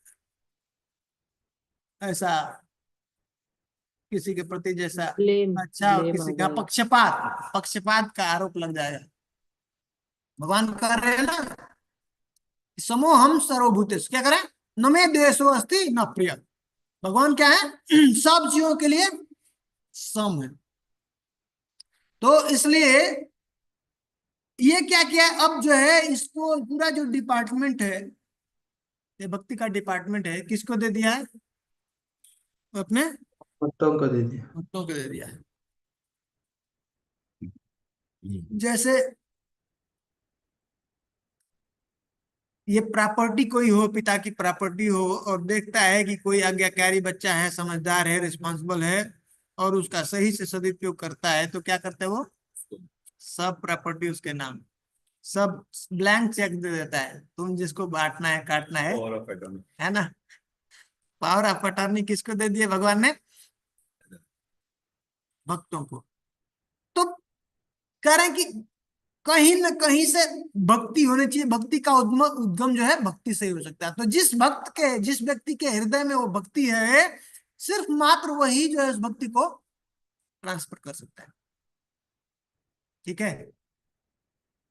ऐसा, किसी के प्रति जैसा ब्लेम अच्छा, और ब्लेम आ किसी का जाएगा। पक्षपात, पक्षपात का आरोप लग जाएगा। भगवान कह रहे हैं ना, समोहम सर्वभूतेषु, क्या करें? न मे द्वेषो अस्ति न प्रिय। भगवान क्या है? सब जीवों के लिए सम है। तो इसलिए ये क्या किया, अब जो है इसको पूरा जो डिपार्टमेंट है, ये भक्ति का डिपार्टमेंट है, किसको दे दिया है? अपने भक्तों को दे दिया। भक्तों को दे दिया है। जैसे ये प्रॉपर्टी कोई हो, पिता की प्रॉपर्टी हो, और देखता है कि कोई आज्ञाकारी बच्चा है, समझदार है, रिस्पॉन्सिबल है, और उसका सही से सदुपयोग करता है, तो क्या करते हैं वो? सब प्रॉपर्टी उसके नाम, सब ब्लैंक चेक दे देता है, तुम जिसको बांटना है काटना है ना। पावर ऑफ अटॉर्नी किसको दे दिए भगवान ने? भक्तों को। तो कह रहे हैं कि कहीं न कहीं से भक्ति होनी चाहिए, भक्ति का उद्गम जो है भक्ति से ही हो सकता है। तो जिस व्यक्ति के हृदय में वो भक्ति है, सिर्फ मात्र वही जो है उस भक्ति को ट्रांसफर कर सकता है। ठीक है।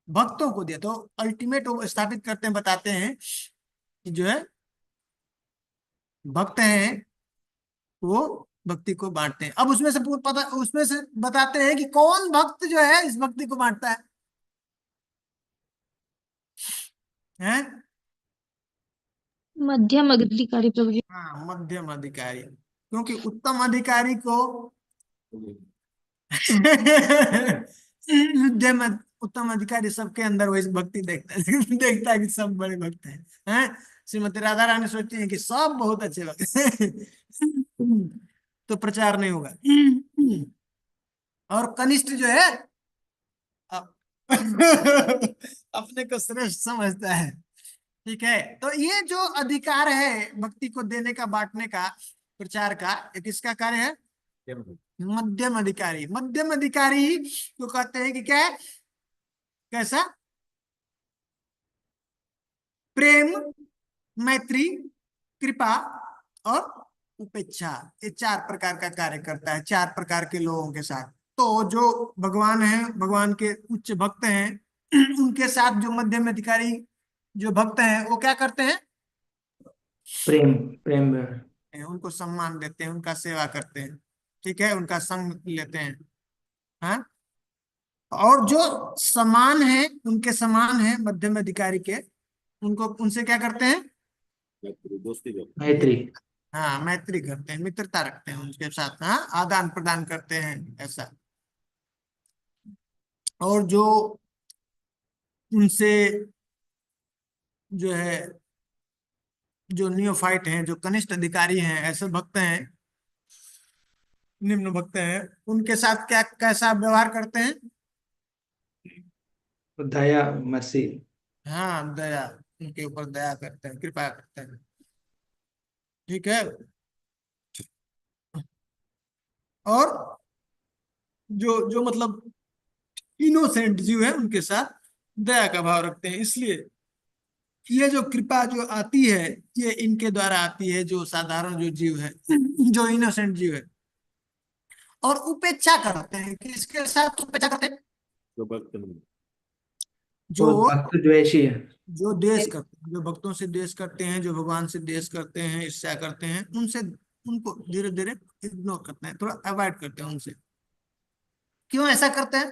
भक्तों को दिया, तो अल्टीमेट वो स्थापित करते हैं, बताते हैं कि जो है भक्त हैं वो भक्ति को बांटते हैं। अब उसमें से बताते हैं कि कौन भक्त जो है इस भक्ति को बांटता है? मध्यम अधिकारी प्रभु जी। हाँ, मध्यम अधिकारी, क्योंकि उत्तम अधिकारी को मध्यम उत्तम अधिकारी सबके अंदर वही भक्ति देखता है देखता है कि सब बड़े भक्त हैं। श्रीमती राधा रानी सोचती है कि सब बहुत अच्छे भक्त हैं तो प्रचार नहीं होगा। और कनिष्ठ जो है अपने को श्रेष्ठ समझता है। ठीक है। तो ये जो अधिकार है भक्ति को देने का, बांटने का, प्रचार का, ये किसका कार्य है? मध्यम अधिकारी। मध्यम अधिकारी को कहते हैं कि क्या है? कैसा? प्रेम, मैत्री, कृपा और उपेक्षा, ये 4 प्रकार का कार्य करता है 4 प्रकार के लोगों के साथ। तो जो भगवान है, भगवान के उच्च भक्त हैं उनके साथ जो मध्यम अधिकारी जो भक्त हैं वो क्या करते हैं? प्रेम प्रेम उनको सम्मान देते हैं, उनका सेवा करते हैं। ठीक है। उनका संग लेते हैं। हाँ। और जो समान है, उनके समान है मध्यम अधिकारी के, उनको उनसे क्या करते हैं? मैत्री। हाँ, मैत्री करते हैं, मित्रता रखते हैं उनके साथ। हाँ, आदान प्रदान करते हैं ऐसा। और जो उनसे जो है, जो नियोफाइट हैं, जो कनिष्ठ अधिकारी हैं, ऐसे भक्त हैं, निम्न भक्त हैं, उनके साथ क्या कैसा व्यवहार करते हैं? दया मर्सी। हाँ, दया, उनके ऊपर दया करते हैं, कृपा करते हैं। ठीक है। और जो जो मतलब इनोसेंट जीव है उनके साथ दया का भाव रखते हैं। इसलिए ये जो कृपा जो आती है ये इनके द्वारा आती है, जो साधारण जो जीव है, जो इनोसेंट जीव है। और उपेक्षा करते हैं, किसके साथ उपेक्षा करते हैं? जो भक्त नहीं। जो वो भक्त द्वेषी है। जो द्वेष करते हैं, जो भक्तों से द्वेष करते हैं, जो भगवान से द्वेष करते हैं, ईर्ष्या करते हैं, उनसे उनको धीरे धीरे इग्नोर करते हैं, थोड़ा अवॉइड करते हैं उनसे। क्यों ऐसा करते हैं?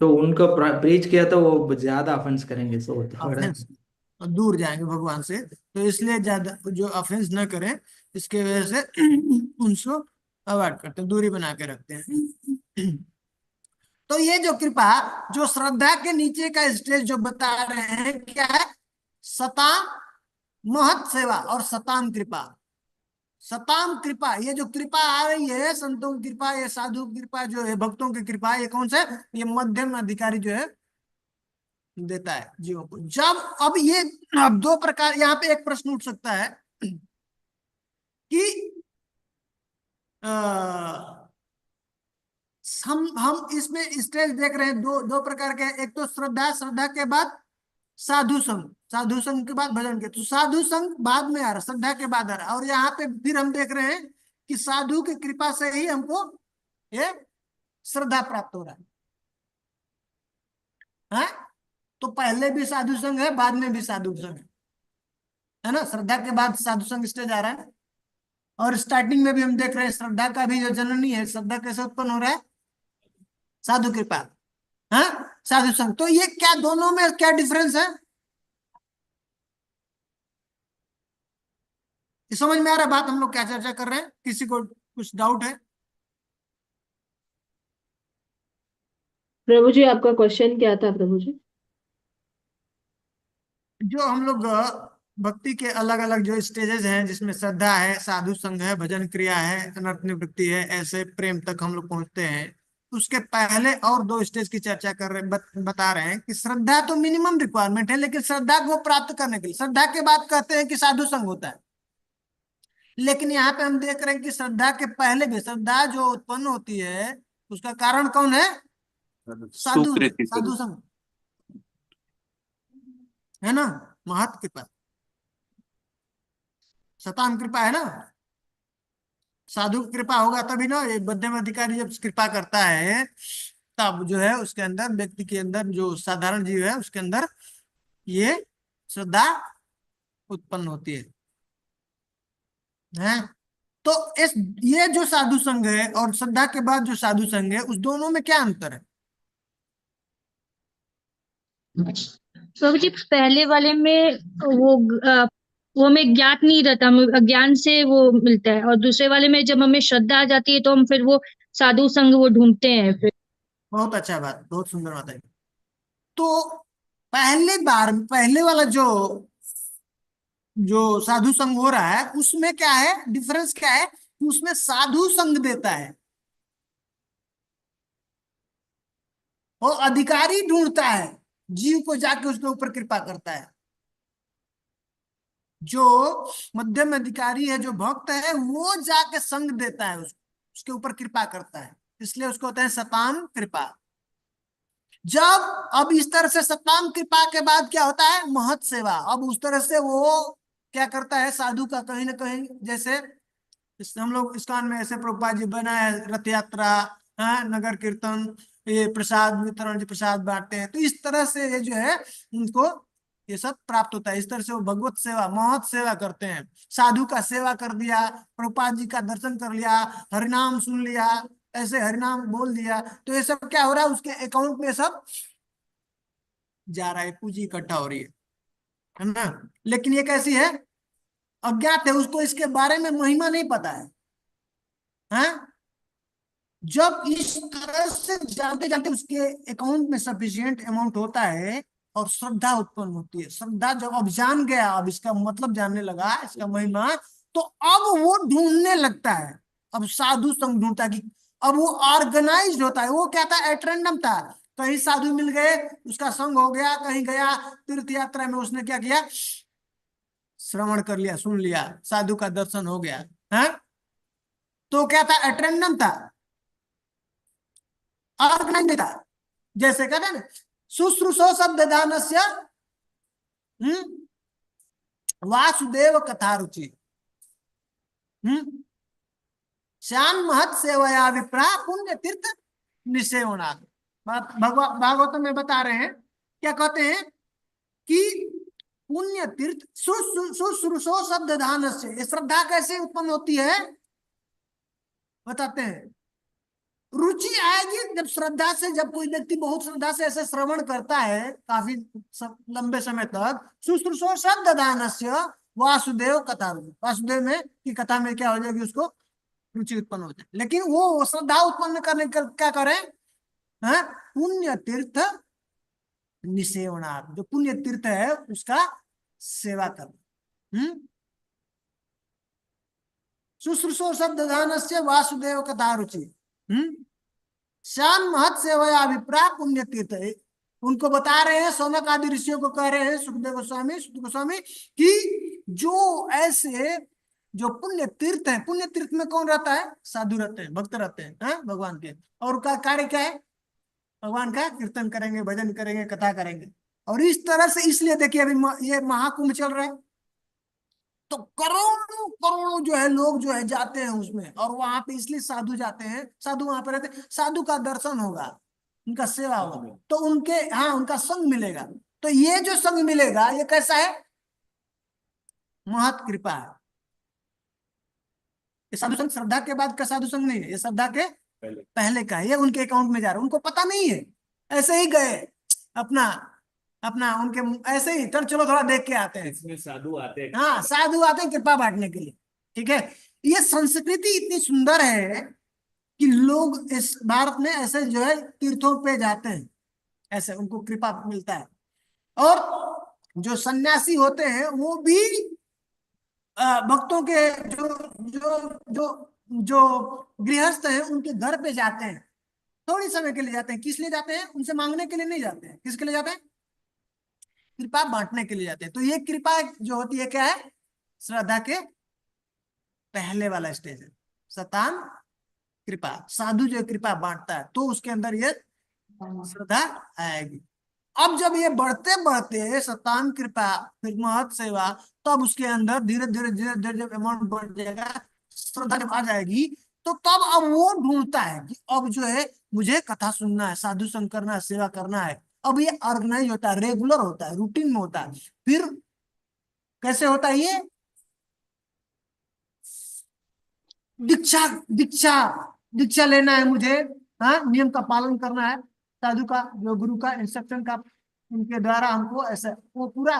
तो उनको प्रीच किया तो वो ज्यादा ऑफेंस करेंगे, तो थोड़ा ऑफेंस, दूर जाएंगे भगवान से, तो इसलिए ज्यादा जो ऑफेंस न करें, इसके वजह से उनको अवॉइड करते हैं, दूरी बना के रखते हैं। तो ये जो कृपा, जो श्रद्धा के नीचे का स्टेज जो बता रहे हैं क्या है? सताम महत सेवा और सताम कृपा। सताम कृपा, ये जो कृपा आ रही है, संतों की कृपा, ये साधु की कृपा जो है, भक्तों की कृपा, ये कौन सा है? ये मध्यम अधिकारी जो है देता है जीवों को। जब अब ये अब दो प्रकार, यहाँ पे एक प्रश्न उठ सकता है कि हम इसमें स्टेज देख रहे हैं, दो प्रकार के। एक तो श्रद्धा, श्रद्धा के बाद साधु संग, साधु संग के बाद भजन के। तो साधु संग बाद में आ रहा, श्रद्धा के बाद आ रहा। और यहाँ पे फिर हम देख रहे हैं कि साधु की कृपा से ही हमको ये श्रद्धा प्राप्त हो रहा है। तो पहले भी साधु संग है, बाद में भी साधु संग है ना? श्रद्धा के बाद साधु संग स्टेज आ रहा है। और स्टार्टिंग में भी हम देख रहे हैं श्रद्धा का भी जो जननी है, श्रद्धा कैसे उत्पन्न हो रहा है? साधु कृपा, हाँ, साधु संग। तो ये क्या, दोनों में क्या डिफरेंस है? समझ में आ रहा है बात हम लोग क्या चर्चा कर रहे हैं? किसी को कुछ डाउट है? प्रभु जी आपका क्वेश्चन क्या था प्रभु जी? जो हम लोग भक्ति के अलग अलग जो स्टेजेस हैं, जिसमें श्रद्धा है, साधु संग है, भजन क्रिया है, अनर्थ निवृत्ति है, ऐसे प्रेम तक हम लोग पहुंचते हैं। उसके पहले और दो स्टेज की चर्चा कर रहे, बता रहे हैं कि श्रद्धा तो मिनिमम रिक्वायरमेंट है, लेकिन श्रद्धा को प्राप्त करने के लिए श्रद्धा के बाद कहते हैं कि साधु संग होता है। लेकिन यहाँ पे हम देख रहे हैं कि श्रद्धा के पहले भी श्रद्धा जो उत्पन्न होती है, उसका कारण कौन है? साधु, सुकृति साधु संग है ना? महत कृपा, सताम कृपा है ना? साधु की कृपा होगा तभी ना। ये मध्यम अधिकारी जब कृपा करता है, तब जो है उसके अंदर, व्यक्ति के अंदर, जो साधारण जीव है उसके अंदर ये श्रद्धा उत्पन्न होती है। तो इस ये जो साधु संघ है और श्रद्धा के बाद जो साधु संघ है, उस दोनों में क्या अंतर है? प्रभु जी पहले वाले में वो हमें ज्ञात नहीं रहता, हमें अज्ञान से वो मिलता है, और दूसरे वाले में जब हमें श्रद्धा आ जाती है तो हम फिर वो साधु संग वो ढूंढते हैं फिर। बहुत अच्छा बात, बहुत सुंदर बात है। तो पहले वाला जो जो साधु संग हो रहा है, उसमें क्या है डिफरेंस? क्या है? उसमें साधु संग देता है, वो अधिकारी ढूंढता है, जीव को जाके उसके ऊपर कृपा करता है। जो मध्यम अधिकारी है, जो भक्त है, वो जाके संग देता है, उसके ऊपर कृपा करता है, इसलिए उसको होता है सताम कृपा। जब अब इस तरह से सताम कृपा के बाद क्या होता है? महत सेवा। अब उस तरह से वो क्या करता है? साधु का कहीं ना कहीं, जैसे हम लोग इस्कॉन में ऐसे प्रभुपाद जी बनाए, रथ यात्रा, नगर कीर्तन, ये प्रसाद वितरण, जो प्रसाद बांटते हैं, तो इस तरह से ये जो है उनको ये सब प्राप्त होता है। इस तरह से वो भगवत सेवा, महत सेवा करते हैं। साधु का सेवा कर दिया, प्रभुपाद जी का दर्शन कर लिया, हरिनाम सुन लिया, ऐसे हरिनाम बोल दिया, तो ये सब क्या हो रहा है? उसके अकाउंट में सब जा रहा है, पूंजी इकट्ठा हो रही है ना? लेकिन ये कैसी है? अज्ञात है, उसको इसके बारे में महिमा नहीं पता है। हाँ? जब इस तरह से जानते जानते उसके अकाउंट में सफिशिएंट अमाउंट होता है और श्रद्धा उत्पन्न होती है। श्रद्धा जब अब जान गया, अब इसका मतलब जानने लगा, इसका महिमा, तो अब वो ढूंढने लगता है, अब साधु संग ढूंढता है। कि अब वो ऑर्गेनाइज होता है। वो क्या था? एट रैंडम था, कहीं साधु मिल गए, उसका संग हो गया, कहीं गया तीर्थ यात्रा में, उसने क्या किया? श्रवण कर लिया, सुन लिया, साधु का दर्शन हो गया है, तो क्या था, अटेंडम था, अर्घ नहीं था। जैसे कहते हैं ना, शुश्रूषो शब्द दानस्य वासुदेव कथा रुचि, श्याम महत सेवया विप्रा पुण्य तीर्थ निसेवनाथ। भगवान भागवत में बता रहे हैं, क्या कहते हैं कि पुण्य तीर्थ शुश्रूषो शब्द दान से, ये श्रद्धा कैसे उत्पन्न होती है बताते हैं। रुचि आएगी जब श्रद्धा से, जब कोई व्यक्ति बहुत श्रद्धा से ऐसे श्रवण करता है काफी लंबे समय तक, शुश्रूषो शब्द दान से वासुदेव कथा, वासुदेव में की कथा में क्या हो जाएगी, उसको रुचि उत्पन्न हो जाए। लेकिन वो श्रद्धा उत्पन्न करने का क्या करें, पुण्य तीर्थ निसेवनार्थ, जो पुण्य तीर्थ है उसका सेवा कर। शुश्रूषो शब्द दान से वासुदेव कथा रुचि, श्याम महत सेवया विप्रा पुण्य तीर्थ। उनको बता रहे हैं, सौनक आदि ऋषियों को कह रहे हैं सुखदेव गोस्वामी, सुख गोस्वामी, कि जो ऐसे जो पुण्य तीर्थ है, पुण्य तीर्थ में कौन रहता है, साधु रहते हैं, भक्त रहते हैं भगवान के, और उनका कार्य क्या है, भगवान का कीर्तन करेंगे, भजन करेंगे, कथा करेंगे। और इस तरह से, इसलिए देखिए अभी ये महाकुंभ चल रहा है, तो करोड़ों करोड़ों जो है लोग जो है जाते हैं उसमें, और वहां पे इसलिए साधु जाते हैं, साधु वहां पे रहते हैं, साधु का दर्शन होगा, उनका सेवा होगा, तो उनके उनका संग मिलेगा। तो ये जो संग मिलेगा ये कैसा है, महत कृपा है। ये साधु संग श्रद्धा के बाद का साधु संग नहीं है, ये श्रद्धा के पहले का है। ये उनके अकाउंट में जा रहा है, उनको पता नहीं है, ऐसे ही गए अपना उनके ऐसे ही, चलो थोड़ा देख के आते हैं। इसमें साधु आते हैं, हाँ साधु आते हैं कृपा बांटने के लिए, ठीक है। ये संस्कृति इतनी सुंदर है कि लोग इस भारत में ऐसे जो है तीर्थों पे जाते हैं, ऐसे उनको कृपा मिलता है। और जो सन्यासी होते हैं वो भी भक्तों के जो जो जो जो गृहस्थ हैं उनके घर पे जाते हैं, थोड़ी समय के लिए जाते हैं। किस लिए जाते हैं, उनसे मांगने के लिए नहीं जाते हैं, किसके लिए जाते हैं, कृपा बांटने के लिए जाते हैं। तो ये कृपा जो होती है क्या है, श्रद्धा के पहले वाला स्टेज है, सतान कृपा। साधु जो कृपा बांटता है तो उसके अंदर ये श्रद्धा आएगी। अब जब ये बढ़ते बढ़ते सतान कृपा, फिर महत सेवा, तब उसके अंदर धीरे धीरे धीरे धीरे जब अमाउंट बढ़ जाएगा, श्रद्धा जब आ जाएगी, तो तब अब वो ढूंढता है कि अब जो है मुझे कथा सुनना है, साधु संग करना है, सेवा करना है। अब ये ऑर्गेनाइज होता है, रेगुलर होता है, रूटीन में होता है। फिर कैसे होता है ये, दीक्षा दीक्षा दीक्षा लेना है मुझे, नियम का पालन करना है, साधु का जो गुरु का इंस्ट्रक्शन का उनके द्वारा हमको ऐसा वो पूरा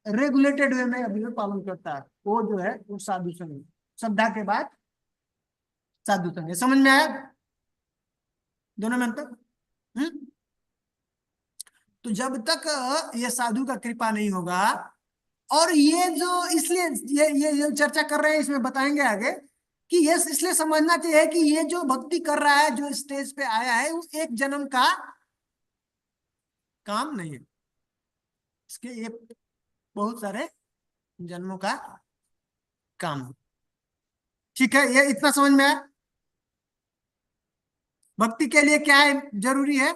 रेगुलेटेड वे में अभी पालन करता है, वो जो है वो साधु संग, श्रद्धा के बाद साधु संग। समझ में आया दोनों में अंतर? तो जब तक ये साधु का कृपा नहीं होगा, और ये जो इसलिए ये जो चर्चा कर रहे हैं इसमें बताएंगे आगे कि ये इसलिए समझना चाहिए कि ये जो भक्ति कर रहा है, जो स्टेज पे आया है, वो एक जन्म का काम नहीं है, इसके ये बहुत सारे जन्मों का काम है। ठीक है, ये इतना समझ में आया। भक्ति के लिए क्या है, जरूरी है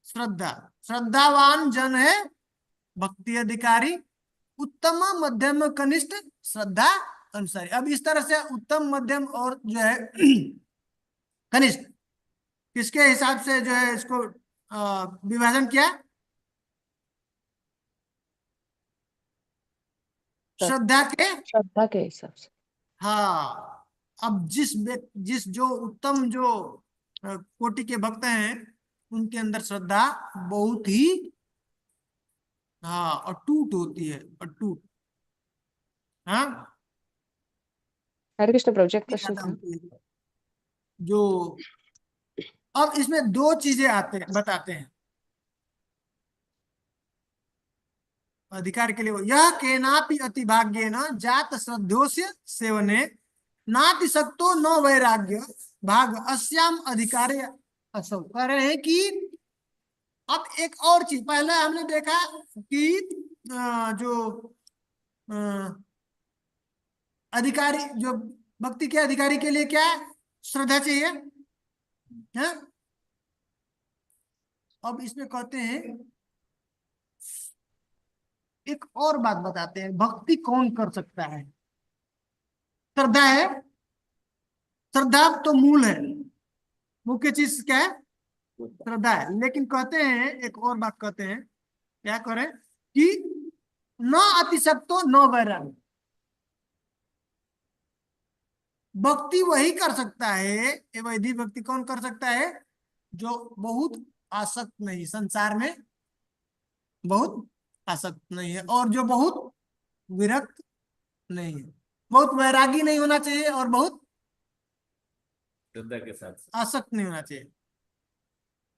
श्रद्धा। श्रद्धावान जन है भक्ति अधिकारी, उत्तम मध्यम कनिष्ठ श्रद्धा अनुसारी। अब इस तरह से उत्तम मध्यम और जो है कनिष्ठ किसके हिसाब से जो है इसको विभाजन किया, श्रद्धा के हिसाब से। हाँ, अब जिस जो उत्तम जो कोटि के भक्त हैं उनके अंदर श्रद्धा बहुत ही अटूट होती है, अटूट। हरे कृष्ण प्रोजेक्ट क्वेश्चन था जो अब इसमें दो चीजें बताते हैं अधिकार के लिए। यह केनापि अतिभाग्येन जात श्रद्धोस्य सेवने नाति शक्तो न वैराग्य भाग अस्याम अधिकारे असौ। कह रहे हैं कि अब एक और चीज, पहले हमने देखा कि जो अधिकारी, जो भक्ति के अधिकारी के लिए क्या है? श्रद्धा चाहिए है। अब इसमें कहते हैं, एक और बात बताते हैं, भक्ति कौन कर सकता है? श्रद्धा है, श्रद्धा तो मूल है, मुख्य चीज क्या है? श्रद्धा है। लेकिन कहते हैं, एक और बात कहते हैं, क्या करें कि न अतिशक्तो न वैराग्य। भक्ति वही कर सकता है, ये वैदिक भक्ति कौन कर सकता है? जो बहुत आसक्त नहीं, संसार में बहुत आसक्त नहीं है, और जो बहुत विरक्त नहीं है। बहुत वैरागी नहीं होना चाहिए और बहुत श्रद्धा के साथ आसक्त नहीं होना चाहिए।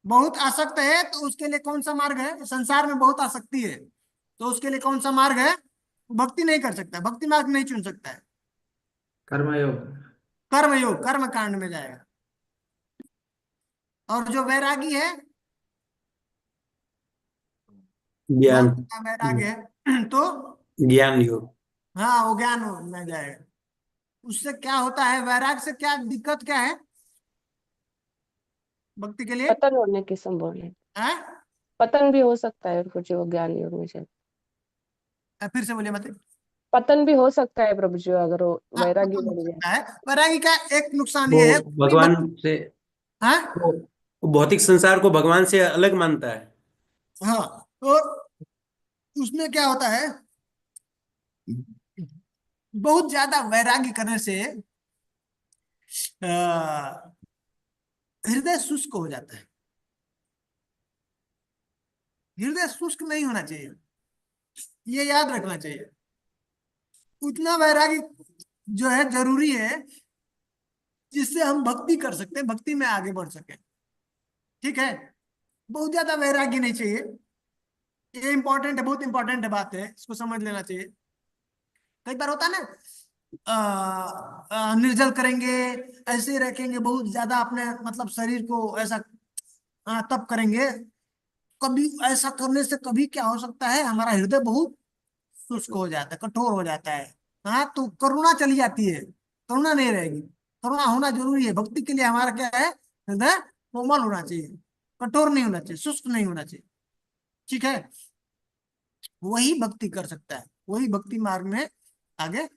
बहुत आसक्त है तो उसके लिए कौन सा मार्ग है? संसार में बहुत आसक्ति है तो उसके लिए कौन सा मार्ग है? भक्ति नहीं कर सकता, भक्ति मार्ग नहीं चुन सकता है। कर्मयोग। कर्मयोग, कर्म कांड में जाएगा। और जो वैरागी है, ज्ञान, वैराग्य है तो ज्ञान योग। हाँ, वो ज्ञान में जाएगा। उससे क्या होता है? वैराग से क्या दिक्कत क्या है भक्ति के लिए? पतन होने की संभावना, है? पतन भी हो सकता है प्रभु जी वो ज्ञान योग में चले। फिर से बोलिए मतलब। पतन भी हो सकता है प्रभु जी अगर वो हाँ, वैराग्य पतन हो बढ़ जाए। सकता है। वैरागी का एक नुकसान वो ये है, भगवान से, हाँ वो भौतिक संसार को भगवान से अलग मानता है। हाँ, तो उसमें क्या होता है, बहुत ज्यादा वैराग्य करने से हृदय शुष्क हो जाता है। हृदय शुष्क नहीं होना चाहिए, ये याद रखना चाहिए। उतना वैराग्य जो है जरूरी है जिससे हम भक्ति कर सकते हैं, भक्ति में आगे बढ़ सके। ठीक है, बहुत ज्यादा वैराग्य नहीं चाहिए। ये इंपॉर्टेंट है, बहुत इंपॉर्टेंट है, बात है, इसको समझ लेना चाहिए। कई बार होता है ना, निर्जल करेंगे, ऐसे रखेंगे, बहुत ज्यादा अपने मतलब शरीर को ऐसा तप करेंगे। कभी ऐसा करने से कभी क्या हो सकता है, हमारा हृदय बहुत शुष्क हो जाता है, कठोर हो जाता है। हाँ, तो करुणा चली जाती है, करुणा नहीं रहेगी। करुणा होना जरूरी है भक्ति के लिए। हमारा क्या है? हृदय कोमल होना चाहिए, कठोर नहीं होना चाहिए, शुष्क नहीं होना चाहिए। ठीक है, वही भक्ति कर सकता है, वही भक्ति मार्ग में आगे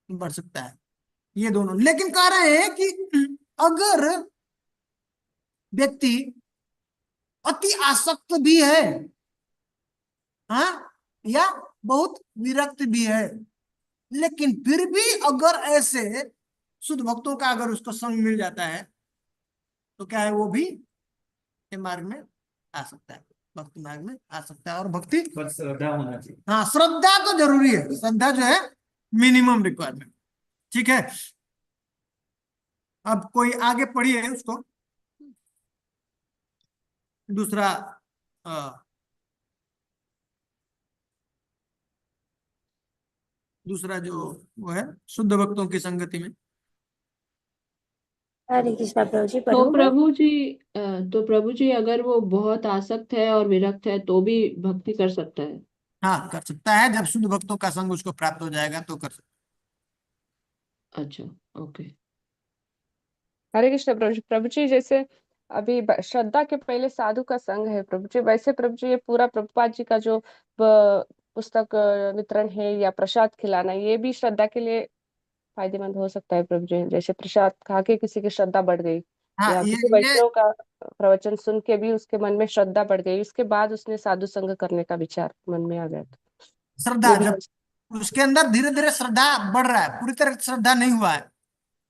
बढ़ सकता है। ये दोनों। लेकिन कह रहे हैं कि अगर व्यक्ति अति आसक्त भी है, हाँ, या बहुत विरक्त भी है, लेकिन फिर भी अगर ऐसे शुद्ध भक्तों का अगर उसको संग मिल जाता है तो क्या है, वो भी ये मार्ग में आ सकता है, भक्ति मार्ग में आ सकता है। और भक्ति, श्रद्धा होना चाहिए। हाँ, श्रद्धा तो जरूरी है, श्रद्धा जो है मिनिमम रिक्वायरमेंट। ठीक है, अब कोई आगे पढ़िए उसको, दूसरा दूसरा जो वो है शुद्ध भक्तों की संगति में। हरे कृष्णा प्रभु जी, तो पढ़ूं मैं? प्रभु जी अगर वो बहुत आसक्त है और विरक्त है तो भी भक्ति कर सकता है? हाँ, कर सकता है, जब शुद्ध भक्तों का संग उसको प्राप्त हो जाएगा तो कर सकता अच्छा, ओके। हरे कृष्ण प्रभु जी। प्रभु जी जैसे अभी श्रद्धा के पहले साधु का संग है प्रभु जी, वैसे प्रभु जी ये पूरा प्रभुपाद जी का जो पुस्तक वितरण है या प्रसाद खिलाना, ये भी श्रद्धा के लिए फायदेमंद हो सकता है प्रभु जी? जैसे प्रसाद खा के किसी की श्रद्धा बढ़ गई, हाँ, या किसी वैष्णव का प्रवचन सुन के भी उसके मन में श्रद्धा बढ़ गई, उसके बाद उसने साधु संग करने का विचार मन में आ गया, तो श्रद्धा वो भी जब उसके अंदर धीरे धीरे श्रद्धा बढ़ रहा है, पूरी तरह श्रद्धा नहीं हुआ है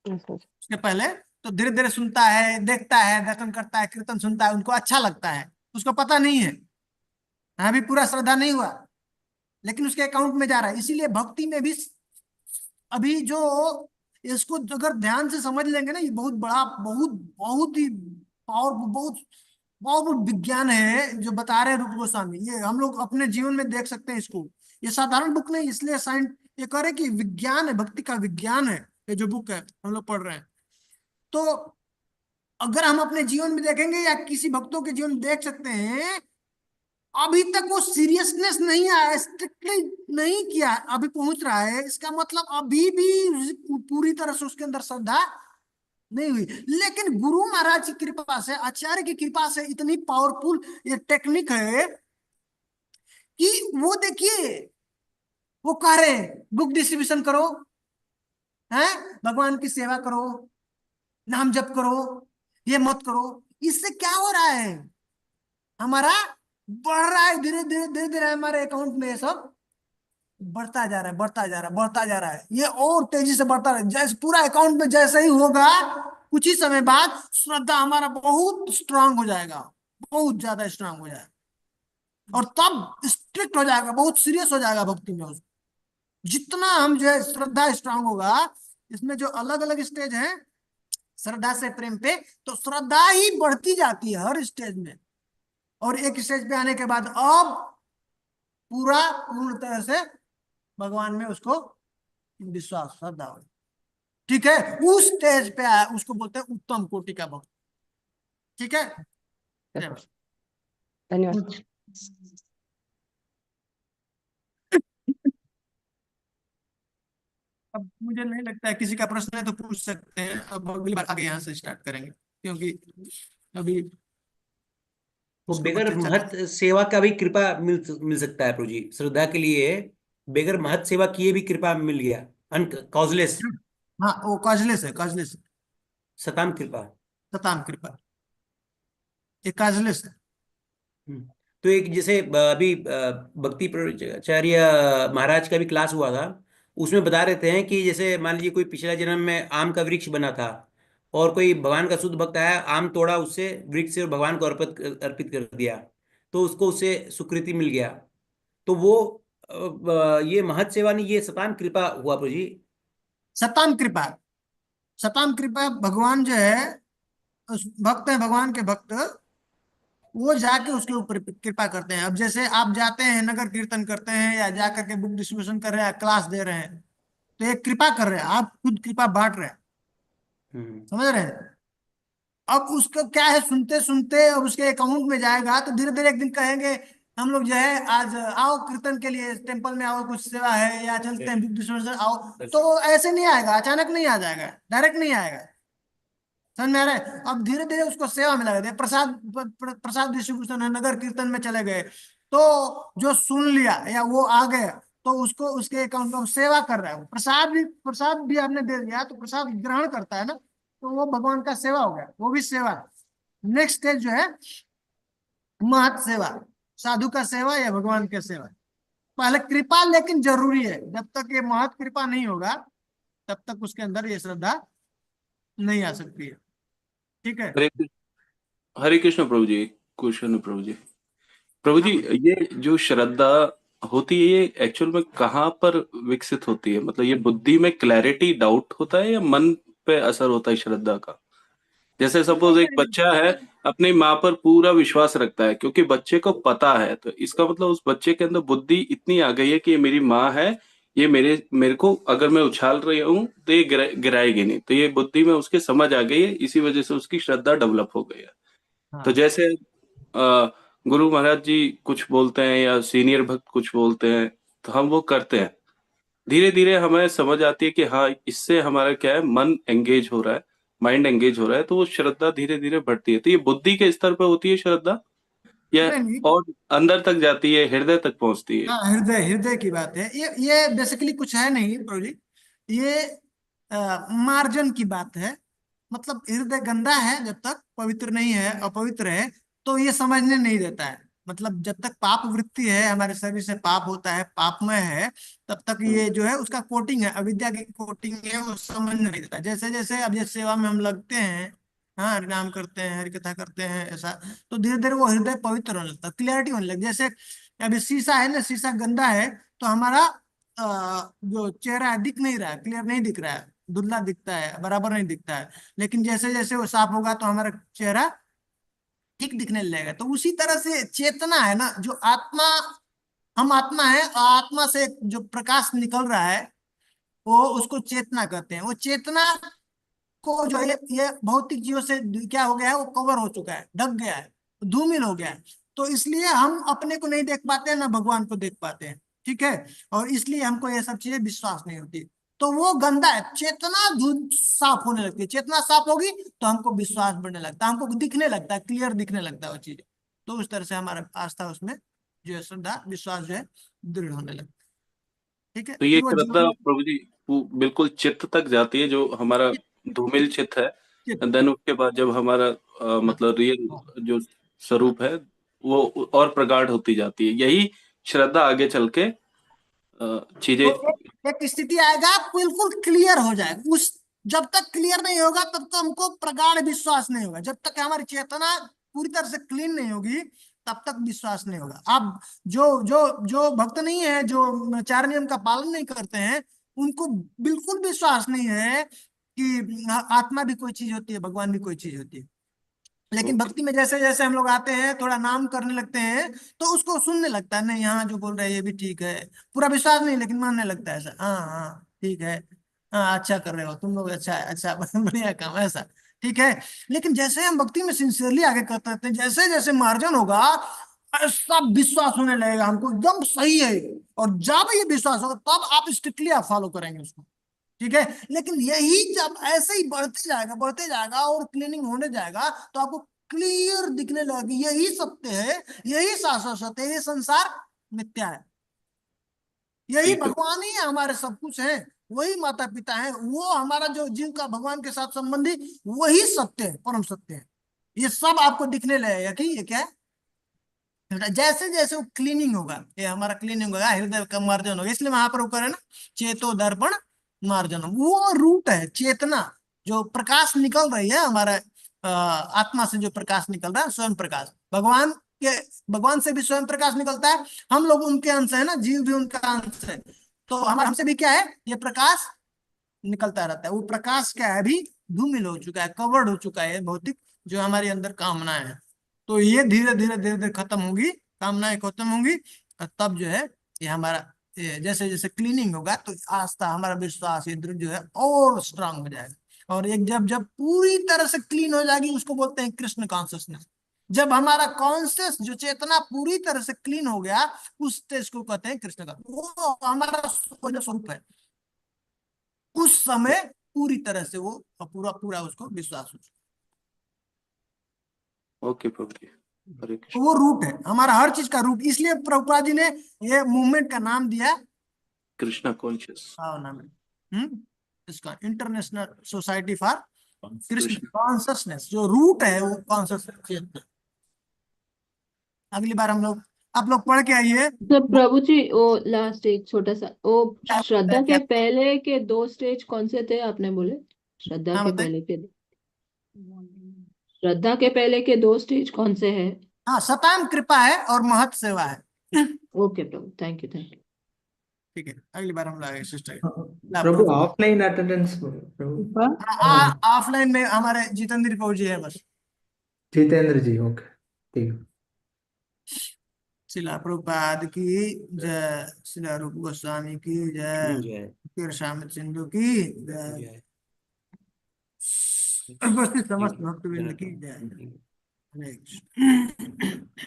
उसके पहले, तो धीरे धीरे सुनता है, देखता है, दर्शन करता है, कीर्तन सुनता है, उनको अच्छा लगता है, उसको पता नहीं है, अभी पूरा श्रद्धा नहीं हुआ, लेकिन उसके अकाउंट में जा रहा है। इसीलिए भक्ति में भी अभी जो, इसको अगर ध्यान से समझ लेंगे ना, ये बहुत बड़ा, बहुत बहुत ही पावरफुल, बहुत पावरफुल विज्ञान है जो बता रहे हैं रूप गोस्वामी। ये हम लोग अपने जीवन में देख सकते हैं इसको। ये साधारण बुक नहीं, इसलिए साइंस ये कह रहे कि विज्ञान है, भक्ति का विज्ञान है ये जो बुक है हम लोग पढ़ रहे हैं। तो अगर हम अपने जीवन में देखेंगे या किसी भक्तों के जीवन में देख सकते हैं अभी तक वो सीरियसनेस नहीं आया, स्ट्रिक्टली नहीं किया, अभी पहुंच रहा है, इसका मतलब अभी भी पूरी तरह से उसके अंदर श्रद्धा नहीं हुई। लेकिन गुरु महाराज की कृपा से, आचार्य की कृपा से इतनी पावरफुल ये टेक्निक है कि वो देखिए, वो कह रहे हैं बुक डिस्ट्रीब्यूशन करो, हैं, भगवान की सेवा करो, नाम जप करो, ये मत करो। इससे क्या हो रहा है, हमारा बढ़ रहा है, धीरे धीरे धीरे धीरे हमारे अकाउंट में ये सब बढ़ता जा रहा है, बढ़ता जा रहा है, बढ़ता जा रहा है, ये और तेजी से बढ़ता रहा है। जैसे पूरा अकाउंट में जैसे ही होगा, कुछ ही समय बाद श्रद्धा हमारा बहुत स्ट्रांग हो जाएगा, बहुत ज्यादा स्ट्रांग हो जाएगा, और तब स्ट्रिक्ट हो जाएगा, बहुत सीरियस हो जाएगा भक्ति में। जितना हम जो है श्रद्धा स्ट्रांग होगा, इसमें जो अलग अलग स्टेज है श्रद्धा से प्रेम पे, तो श्रद्धा ही बढ़ती जाती है हर स्टेज में, और एक स्टेज पे आने के बाद अब पूर्ण तरह से भगवान में उसको विश्वास, श्रद्धा हो, ठीक है, उस स्टेज पे आया, उसको बोलते हैं उत्तम कोटि का भक्त। ठीक है, धन्यवाद। अब मुझे नहीं लगता है किसी का प्रश्न है तो पूछ सकते हैं, अब अगली बार आगे यहाँ से स्टार्ट करेंगे, क्योंकि अभी वो उसके ऊपर बेगर चर्चा महत सेवा का भी कृपा मिल सकता है प्रभु जी, श्रद्धा के लिए बेगर महत सेवा किए भी कृपा मिल गया, कॉजलेस, हाँ, वो काजलेस है, काजलेस है, सताम कृपा। सताम कृपा, ये काजलेस है। तो एक जैसे अभी भक्ति प्रचार्य महाराज का भी क्लास हुआ था, उसमें बता रहे थे कि जैसे मान लीजिए कोई पिछला जन्म में आम का वृक्ष बना था, और कोई भगवान का शुद्ध भक्त आया, आम तोड़ा उससे वृक्ष से और भगवान को अर्पित कर दिया, तो उसको उससे सुकृति मिल गया। तो वो ये महत सेवा नहीं, ये सताम कृपा हुआ प्रभु जी। सताम कृपा, सताम कृपा भगवान जो है, उस भक्त है, भगवान के भक्त, वो जाके उसके ऊपर कृपा करते हैं। अब जैसे आप जाते हैं नगर कीर्तन करते हैं, या जाकर के बुक डिस्ट्रीब्यूशन कर रहे हैं, क्लास दे रहे हैं, तो ये कृपा कर रहे हैं, आप खुद कृपा बांट रहे हैं, समझ रहे हैं। अब उसका क्या है, सुनते सुनते अब उसके अकाउंट में जाएगा, तो धीरे धीरे एक दिन कहेंगे हम लोग जो है आज आओ कीर्तन के लिए, टेम्पल में आओ, कुछ सेवा है, या चलते हैं बुक डिस्ट्रीब्यूशन आओ, तो ऐसे नहीं आएगा, अचानक नहीं आ जाएगा, डायरेक्ट नहीं आएगा, समझ में आ रहा है। अब धीरे धीरे उसको सेवा में लगा दे, प्रसाद प्रसाद डिस्ट्रीब्यूशन है, नगर कीर्तन में चले गए, तो जो सुन लिया या वो आ गए, तो उसको उसके अकाउंट में सेवा कर रहा है, प्रसाद भी आपने दे दिया, तो प्रसाद ग्रहण करता है ना, तो वो भगवान का सेवा हो गया, वो भी सेवा। नेक्स्ट स्टेज जो है महत सेवा, साधु का सेवा या भगवान का सेवा। पहले कृपा लेकिन जरूरी है, जब तक ये महत कृपा नहीं होगा तब तक उसके अंदर ये श्रद्धा नहीं आ सकती है। ठीक है, हरे कृष्ण प्रभु जी। क्वेश्चन है प्रभु जी, प्रभु जी ये जो श्रद्धा होती है, ये एक्चुअल में कहाँ पर विकसित होती है? मतलब ये बुद्धि में क्लैरिटी, डाउट होता है, या मन पे असर होता है श्रद्धा का? जैसे सपोज एक बच्चा है, अपनी माँ पर पूरा विश्वास रखता है क्योंकि बच्चे को पता है, तो इसका मतलब उस बच्चे के अंदर बुद्धि इतनी आ गई है कि ये मेरी माँ है, ये मेरे को अगर मैं उछाल रही हूँ तो ये गिराएगी नहीं, तो ये बुद्धि में उसके समझ आ गई है, इसी वजह से उसकी श्रद्धा डेवलप हो गई है। तो जैसे गुरु महाराज जी कुछ बोलते हैं या सीनियर भक्त कुछ बोलते हैं, तो हम वो करते हैं, धीरे धीरे हमें समझ आती है कि हाँ इससे हमारा क्या है, मन एंगेज हो रहा है, माइंड एंगेज हो रहा है, तो वो श्रद्धा धीरे धीरे बढ़ती है। तो ये बुद्धि के स्तर पर होती है श्रद्धा, या और अंदर तक जाती है, हृदय तक पहुंचती है? हाँ, हृदय हृदय की बात है, ये बेसिकली कुछ है नहीं प्रभु जी, ये मार्जन की बात है। मतलब हृदय गंदा है, जब तक पवित्र नहीं है, अपवित्र है, तो ये समझने नहीं देता है। मतलब जब तक पाप वृत्ति है, हमारे शरीर से पाप होता है, पापमय है, तब तक ये जो है उसका कोटिंग है, अविद्या की कोटिंग है, वो समझने नहीं देता। जैसे जैसे अब जैसे सेवा में हम लगते हैं, हाँ, हरिनाम करते हैं, हरि कथा करते हैं, ऐसा, तो धीरे धीरे वो हृदय पवित्र होने लगता है, क्लियरिटी होने लगती है। जैसे अभी शीशा है ना, शीशा गंदा है, तो हमारा जो चेहरा है दिख नहीं रहा है, क्लियर नहीं दिख रहा है, धुंधला दिखता है, बराबर नहीं दिखता है। लेकिन जैसे जैसे वो साफ होगा तो हमारा चेहरा ठीक दिखने लगेगा। तो उसी तरह से चेतना है ना, जो आत्मा, हम आत्मा है, आत्मा से जो प्रकाश निकल रहा है, वो उसको चेतना कहते हैं। वो चेतना को जो है ये भौतिक चीजों से क्या हो गया है, वो कवर हो चुका है, ढक गया है, धूमिल हो गया है। तो इसलिए हम अपने को नहीं देख पाते हैं, ना भगवान को देख पाते हैं, ठीक है। और इसलिए हमको ये सब चीजें विश्वास नहीं होती। तो वो गंदा है। चेतना धुंध साफ होने लगती है, चेतना साफ होगी तो हमको विश्वास बढ़ने लगता है, हमको दिखने लगता है, क्लियर दिखने लगता है वो चीजें। तो उस तरह से हमारा आस्था उसमें जो है, श्रद्धा विश्वास जो है दृढ़ होने लगता है, ठीक है। तो ये फिर वो श्रद्धा जीवन प्रभु जी वो बिल्कुल चित्त तक जाती है, जो हमारा धूमिल चित्त है। देन उसके बाद जब हमारा मतलब रियल जो स्वरूप है वो और प्रगाढ़ होती जाती है। यही श्रद्धा आगे चल के चीजें। तो एक स्थिति आएगा बिल्कुल क्लियर हो जाएगा। उस जब तक क्लियर नहीं होगा तब तक हमको प्रगाढ़ विश्वास नहीं होगा। जब तक हमारी चेतना पूरी तरह से क्लीन नहीं होगी तब तक विश्वास नहीं होगा। अब जो जो जो भक्त नहीं है, जो चार नियम का पालन नहीं करते हैं, उनको बिल्कुल विश्वास नहीं है कि आत्मा भी कोई चीज होती है, भगवान भी कोई चीज होती है। लेकिन भक्ति में जैसे जैसे हम लोग आते हैं, थोड़ा नाम करने लगते हैं, तो उसको सुनने लगता है, नहीं यहाँ जो बोल रहे हैं ये भी ठीक है। पूरा विश्वास नहीं लेकिन मानने लगता है ऐसा, हाँ हाँ ठीक है, हाँ अच्छा कर रहे हो तुम लोग, अच्छा अच्छा बढ़िया काम है, ऐसा ठीक है। लेकिन जैसे हम भक्ति में सिंसियरली आगे करते रहते हैं, जैसे जैसे मार्जन होगा ऐसा विश्वास होने लगेगा हमको एकदम सही है। और जब ये विश्वास होगा तब आप स्ट्रिक्टली आप फॉलो करेंगे उसको, ठीक है। लेकिन यही जब ऐसे ही बढ़ते जाएगा और क्लीनिंग होने जाएगा तो आपको क्लियर दिखने लगेगा यही सत्य है, यही शाश्वत सत्य है, ये संसार मिथ्या है, यही ठीक है। भगवान ही हमारे सब कुछ है, वही माता पिता है, वो हमारा जो जिनका भगवान के साथ संबंधी वही सत्य है, परम सत्य है। ये सब आपको दिखने लगेगा कि ये क्या है। जैसे जैसे वो क्लीनिंग होगा, ये हमारा क्लीनिंग होगा, हृदय का मार्जन होगा। इसलिए वहां पर ऊपर है ना, चेतो दर्पण मार्जनम, वो रूट है चेतना, जो प्रकाश निकल रही है हमारा आत्मा से, जो प्रकाश निकल रहा है स्वयं प्रकाश। भगवान के भगवान से भी स्वयं प्रकाश निकलता है, हम लोग उनके अंश है ना, जीव भी उनका अंश है। तो हमारा हमसे भी क्या है, ये प्रकाश निकलता रहता है। वो प्रकाश क्या है, अभी धूमिल हो चुका है, कवर्ड हो चुका है भौतिक जो हमारे अंदर कामनाएं हैं। तो ये धीरे धीरे धीरे धीरे खत्म होगी, कामनाएं खत्म होंगी, और तब जो है ये हमारा जैसे जैसे क्लीनिंग होगा तो आस्था, हमारा विश्वास, ये दृढ़ जो है और स्ट्रांग हो जाएगा। और एक जब जब पूरी तरह से क्लीन हो जाएगी उसको बोलते हैं कृष्ण कॉन्शियसनेस। जब हमारा कॉन्शियस जो चेतना पूरी तरह से क्लीन हो गया, उस स्टेज को कहते हैं कृष्ण का, वो हमारा जो स्वरूप है। उस समय पूरी तरह से वो पूरा पूरा उसको विश्वास हो। ओके प्रभु जी, हरे तो कृष्ण। वो रूट है हमारा, हर चीज का रूट। इसलिए प्रभुपाद जी ने ये मूवमेंट का नाम दिया कृष्णा कॉन्शियस। भावना में, इसका international society for Krishna Krishna. Consciousness. जो रूट है वो कॉन्शियसनेस। अगली बार हम लोग, आप लोग पढ़ के आइए। तो प्रभु जी वो लास्ट एक छोटा सा, वो श्रद्धा क्या के पहले के दो स्टेज कौन से थे आपने बोले? श्रद्धा हाँ के बताइए। पहले के श्रद्धा के पहले के दो स्टेज कौन से हैं? हाँ, सताम कृपा है और महत सेवा है। Okay Prabhu, thank you thank you. ठीक है, अगली बार हम लोग सिस्टर प्रभु ऑफलाइन अटेंडेंस प्रभु। ऑफलाइन में हमारे जितेंद्र प्रभु जी है बस। जितेंद्र जी, ओके ठीक है। शिला प्रभुपाद की जय, शिला रूप गोस्वामी की जय, जय फिर श्याम सिंधु की जय, जय। उपस्थित समस्त भक्तवृंद की जय। हरे कृष्ण।